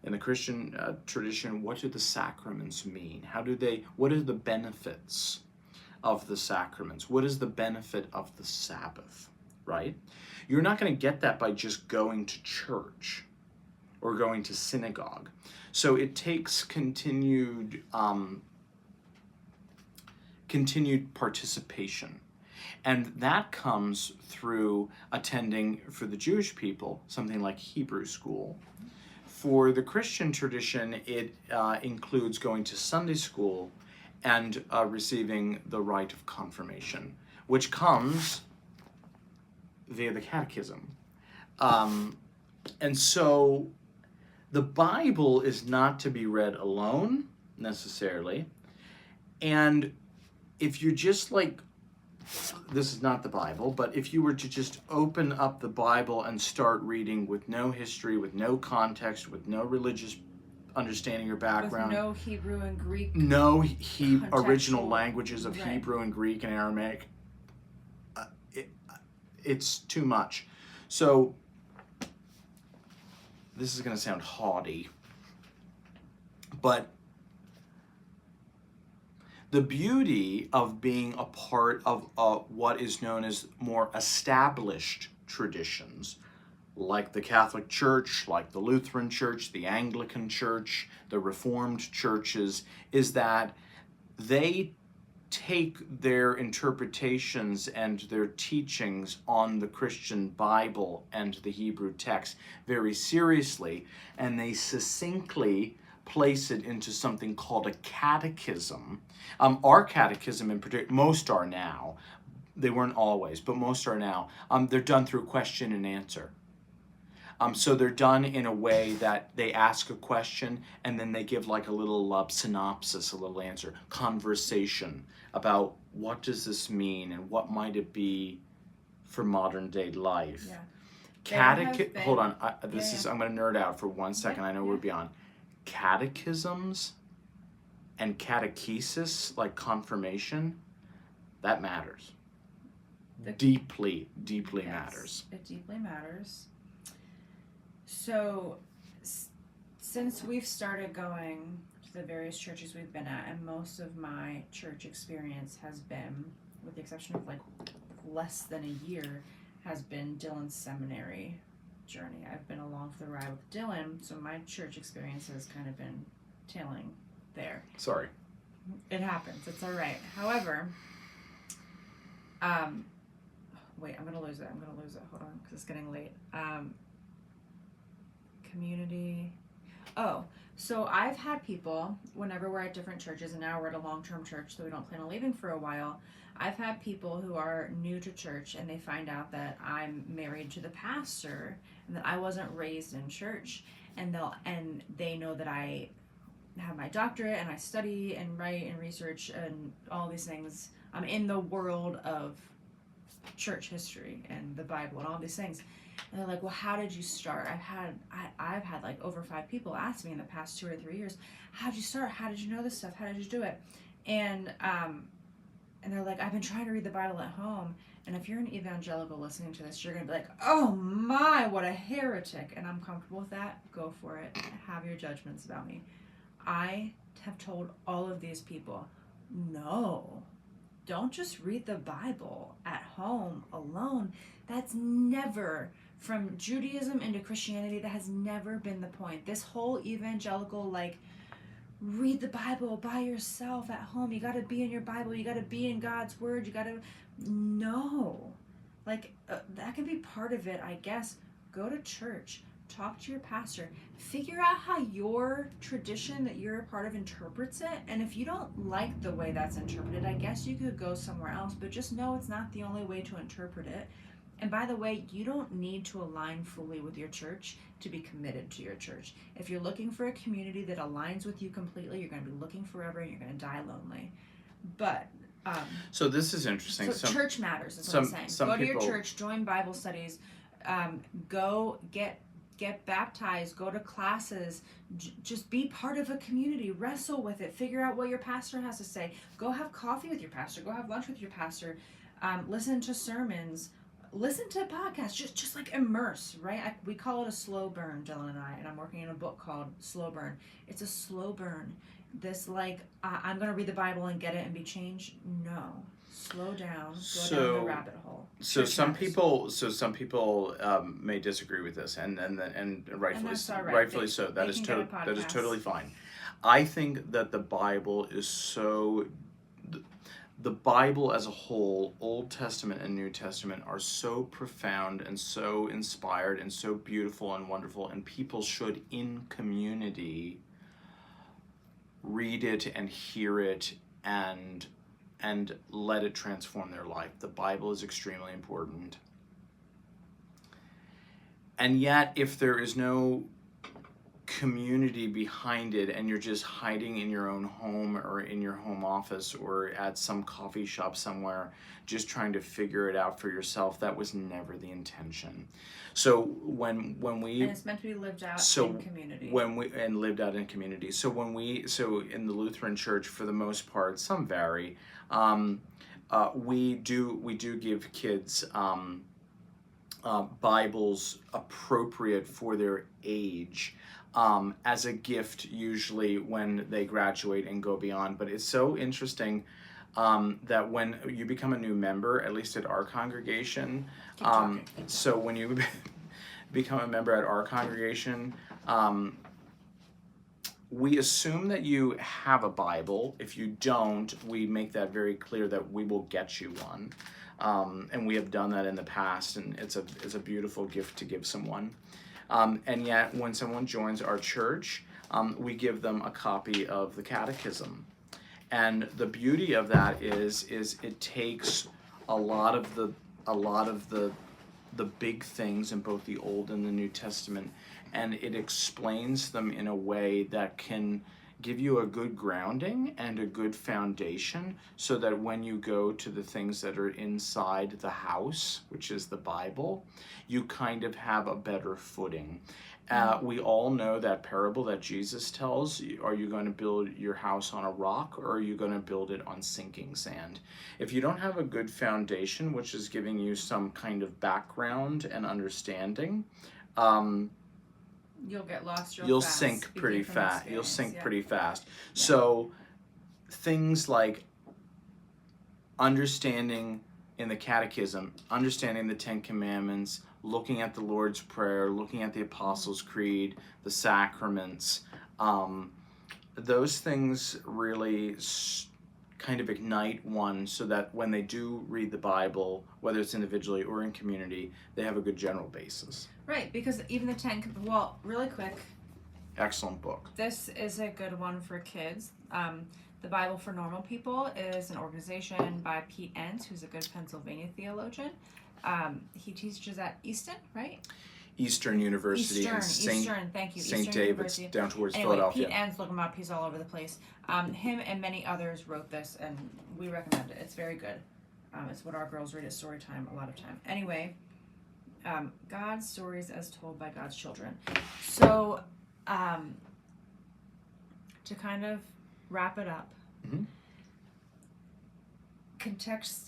[SPEAKER 2] In the Christian tradition, what do the sacraments mean? What are the benefits of the sacraments? What is the benefit of the Sabbath, right? You're not going to get that by just going to church or going to synagogue. So it takes continued participation. And that comes through attending, for the Jewish people, something like Hebrew school. For the Christian tradition, it includes going to Sunday school and receiving the rite of confirmation, which comes via the catechism. And so the Bible is not to be read alone, necessarily. And if you're just like, this is not the Bible, but if you were to just open up the Bible and start reading with no history, with no context, with no religious understanding or background,
[SPEAKER 3] with no Hebrew and Greek,
[SPEAKER 2] no original languages of
[SPEAKER 3] right.
[SPEAKER 2] Hebrew and Greek and Aramaic, it's too much. So this is going to sound haughty, but the beauty of being a part of what is known as more established traditions, like the Catholic Church, like the Lutheran Church, the Anglican Church, the Reformed churches, is that they take their interpretations and their teachings on the Christian Bible and the Hebrew text very seriously, and they succinctly place it into something called a catechism. Our catechism in particular, most are now, they weren't always, but most are now, they're done through question and answer. So they're done in a way that they ask a question and then they give like a little synopsis, a little answer, conversation about what does this mean and what might it be for modern day life.
[SPEAKER 3] Yeah.
[SPEAKER 2] Hold on, I'm going to nerd out for 1 second. I know we're beyond. Catechisms and catechesis, like confirmation, that matters. Deeply matters.
[SPEAKER 3] It deeply matters. So, since we've started going to the various churches we've been at, and most of my church experience has been, with the exception of like less than a year, has been Dillon's seminary journey. I've been along for the ride with Dillon, so my church experience has kind of been tailing there.
[SPEAKER 2] Sorry.
[SPEAKER 3] It happens. It's all right. However, wait, I'm going to lose it. Hold on, because it's getting late. Community. Oh, so I've had people, whenever we're at different churches, and now we're at a long-term church, so we don't plan on leaving for a while. I've had people who are new to church and they find out that I'm married to the pastor and that I wasn't raised in church, and they know that I have my doctorate and I study and write and research and all these things. I'm in the world of church history and the Bible and all these things. And they're like, well, how did you start? I've had like over 5 people ask me in the past 2 or 3 years, how did you start? How did you know this stuff? How did you do it? And they're like, I've been trying to read the Bible at home. And if you're an evangelical listening to this, you're going to be like, oh my, what a heretic. And I'm comfortable with that. Go for it. Have your judgments about me. I have told all of these people, no, don't just read the Bible at home alone. That's never, from Judaism into Christianity, that has never been the point. This whole evangelical, like, read the Bible by yourself at home. You got to be in your Bible. You got to be in God's word. You got to, no. Like, that can be part of it, I guess. Go to church. Talk to your pastor. Figure out how your tradition that you're a part of interprets it. And if you don't like the way that's interpreted, I guess you could go somewhere else. But just know it's not the only way to interpret it. And by the way, you don't need to align fully with your church to be committed to your church. If you're looking for a community that aligns with you completely, you're going to be looking forever and you're going to die lonely. But
[SPEAKER 2] so this is interesting.
[SPEAKER 3] So church matters is what I'm saying. Go to your church, join Bible studies, go get baptized, go to classes, just be part of a community, wrestle with it, figure out what your pastor has to say, go have coffee with your pastor, go have lunch with your pastor, listen to sermons, listen to podcasts, just like immerse, right? We call it a slow burn, Dillon and I, and I'm working in a book called Slow Burn. It's a slow burn. This like I'm gonna read the Bible and get it and be changed. No, slow down, go down the rabbit hole.
[SPEAKER 2] So
[SPEAKER 3] Church
[SPEAKER 2] some
[SPEAKER 3] matters.
[SPEAKER 2] people, may disagree with this, and rightfully,
[SPEAKER 3] that's all right.
[SPEAKER 2] rightfully so.
[SPEAKER 3] They can get a
[SPEAKER 2] That is
[SPEAKER 3] podcast.
[SPEAKER 2] totally fine. I think that the Bible is so. The Bible as a whole, Old Testament and New Testament, are so profound and so inspired and so beautiful and wonderful, and people should, in community, read it and hear it and let it transform their life. The Bible is extremely important. And yet, if there is no community behind it and you're just hiding in your own home or in your home office or at some coffee shop somewhere just trying to figure it out for yourself, that was never the intention. So when we
[SPEAKER 3] and it's meant to be lived out in community.
[SPEAKER 2] Lived out in community. So in the Lutheran Church, for the most part, some vary, we do give kids Bibles appropriate for their age, as a gift, usually when they graduate and go beyond. But it's so interesting that when you become a new member, at least at our congregation, so when you become a member at our congregation, we assume that you have a Bible. If you don't, we make that very clear that we will get you one. And we have done that in the past, and it's a beautiful gift to give someone. And yet, when someone joins our church, we give them a copy of the Catechism. And the beauty of that is it takes a lot of the big things in both the Old and the New Testament, and it explains them in a way that can give you a good grounding and a good foundation, so that when you go to the things that are inside the house, which is the Bible, you kind of have a better footing. We all know that parable that Jesus tells. Are you going to build your house on a rock, or are you going to build it on sinking sand? If you don't have a good foundation, which is giving you some kind of background and understanding,
[SPEAKER 3] you'll get lost
[SPEAKER 2] you'll sink pretty fast. You'll sink pretty fast.
[SPEAKER 3] Yeah.
[SPEAKER 2] So things like understanding in the Catechism, understanding the Ten Commandments, looking at the Lord's Prayer, looking at the Apostles' Creed, the sacraments, those things really kind of ignite one, so that when they do read the Bible, whether it's individually or in community, they have a good general basis.
[SPEAKER 3] Right, because even the really quick.
[SPEAKER 2] Excellent book.
[SPEAKER 3] This is a good one for kids. The Bible for Normal People is an organization by Pete Enns, who's a good Pennsylvania theologian. He teaches at Easton, right?
[SPEAKER 2] Eastern University.
[SPEAKER 3] Eastern, thank you.
[SPEAKER 2] St.
[SPEAKER 3] Eastern
[SPEAKER 2] David's,
[SPEAKER 3] University.
[SPEAKER 2] down towards
[SPEAKER 3] Anyway,
[SPEAKER 2] Philadelphia.
[SPEAKER 3] Pete Enns, look him up. He's all over the place. Him and many others wrote this, and we recommend it. It's very good. It's what our girls read at story time a lot of time. Anyway, God's stories as told by God's children. So, to kind of wrap it up,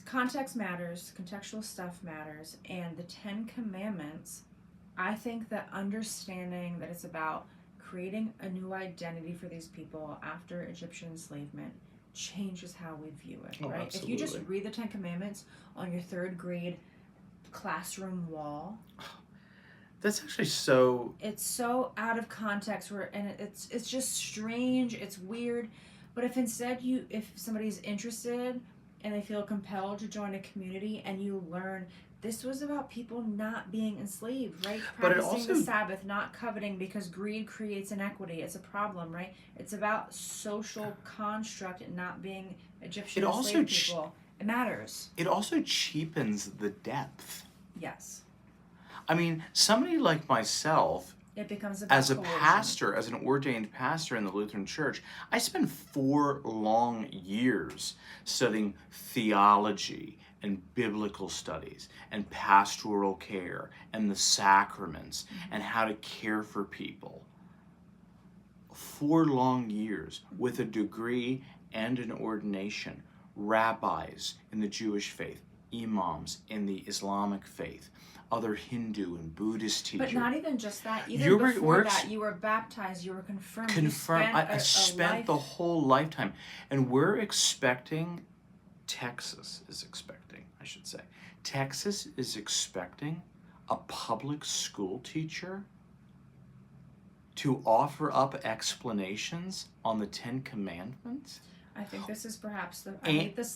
[SPEAKER 3] context matters, contextual stuff matters, and the Ten Commandments, I think that understanding that it's about creating a new identity for these people after Egyptian enslavement changes how we view it, right?
[SPEAKER 2] Absolutely.
[SPEAKER 3] If you just read the Ten Commandments on your third grade classroom wall,
[SPEAKER 2] that's actually so...
[SPEAKER 3] It's so out of context, and it's just strange, it's weird, but if instead if somebody's interested and they feel compelled to join a community and you learn this was about people not being enslaved, right? Practicing the Sabbath, not coveting because greed creates inequity. It's a problem, right? It's about social construct and not being Egyptian enslaved people. It matters.
[SPEAKER 2] It also cheapens the depth.
[SPEAKER 3] Yes.
[SPEAKER 2] I mean, somebody like myself,
[SPEAKER 3] it becomes about
[SPEAKER 2] as a pastor, as an ordained pastor in the Lutheran Church, I spent 4 long years studying theology and biblical studies and pastoral care and the sacraments and how to care for people. 4 long years with a degree and an ordination. Rabbis in the Jewish faith, imams in the Islamic faith, other Hindu and Buddhist teachers.
[SPEAKER 3] But not even just that. Even
[SPEAKER 2] You were-
[SPEAKER 3] before
[SPEAKER 2] we're
[SPEAKER 3] that, you were baptized, you were confirmed. You
[SPEAKER 2] Confirm. I
[SPEAKER 3] a
[SPEAKER 2] spent the
[SPEAKER 3] life-
[SPEAKER 2] whole lifetime, and we're expecting. Texas is expecting, I should say. Texas is expecting a public school teacher to offer up explanations on the Ten Commandments,
[SPEAKER 3] I think this is perhaps the. I
[SPEAKER 2] and
[SPEAKER 3] hate this.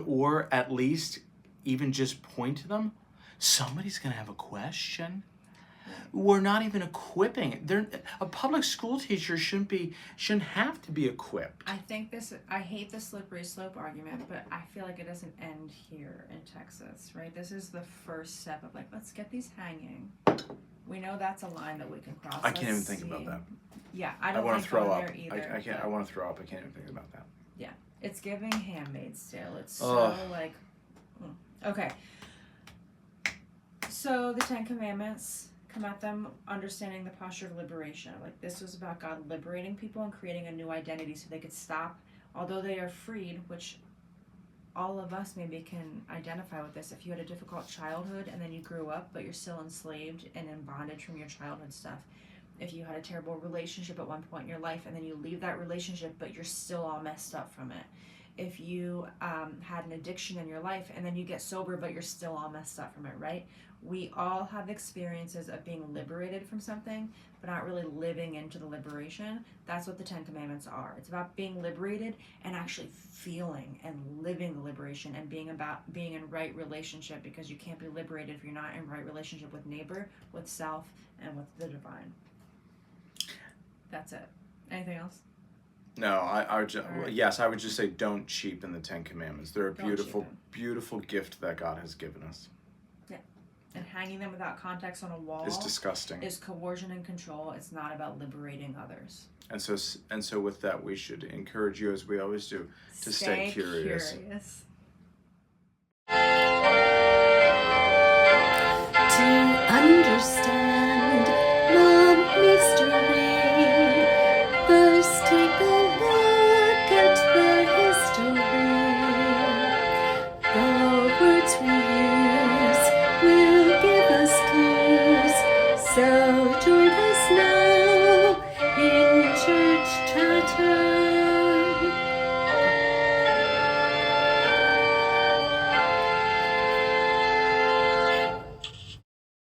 [SPEAKER 2] or at least even just point to them. Somebody's gonna have a question. We're not even equipping. A public school teacher shouldn't have to be equipped.
[SPEAKER 3] I think this. I hate the slippery slope argument, but I feel like it doesn't end here in Texas, right? This is the first step of like, let's get these hanging. We know that's a line that we can cross.
[SPEAKER 2] I can't even
[SPEAKER 3] Let's
[SPEAKER 2] think
[SPEAKER 3] see.
[SPEAKER 2] about that.
[SPEAKER 3] Yeah, I
[SPEAKER 2] I
[SPEAKER 3] don't
[SPEAKER 2] want
[SPEAKER 3] like
[SPEAKER 2] to throw
[SPEAKER 3] going
[SPEAKER 2] up.
[SPEAKER 3] there either.
[SPEAKER 2] I can't.
[SPEAKER 3] but
[SPEAKER 2] I want to throw up. I can't even think about that.
[SPEAKER 3] It's giving Handmaid's Tale. It's
[SPEAKER 2] Ugh.
[SPEAKER 3] so like, okay. So the Ten Commandments come at them understanding the posture of liberation. Like this was about God liberating people and creating a new identity so they could stop, although they are freed, which all of us maybe can identify with this. If you had a difficult childhood and then you grew up, but you're still enslaved and in bondage from your childhood stuff. If you had a terrible relationship at one point in your life and then you leave that relationship, but you're still all messed up from it. If you had an addiction in your life and then you get sober, but you're still all messed up from it, right? We all have experiences of being liberated from something, but not really living into the liberation. That's what the Ten Commandments are. It's about being liberated and actually feeling and living the liberation and being in right relationship, because you can't be liberated if you're not in right relationship with neighbor, with self, and with the divine. That's it. Anything else?
[SPEAKER 2] No, I would just,
[SPEAKER 3] Alright.
[SPEAKER 2] yes, I would just say don't cheapen the Ten Commandments. They're a
[SPEAKER 3] Don't
[SPEAKER 2] beautiful,
[SPEAKER 3] cheapen.
[SPEAKER 2] beautiful gift that God has given us.
[SPEAKER 3] And hanging them without context on a wall
[SPEAKER 2] It's disgusting.
[SPEAKER 3] is coercion and control. It's not about liberating others.
[SPEAKER 2] And so with that, we should encourage you, as we always do, to stay curious.
[SPEAKER 1] To understand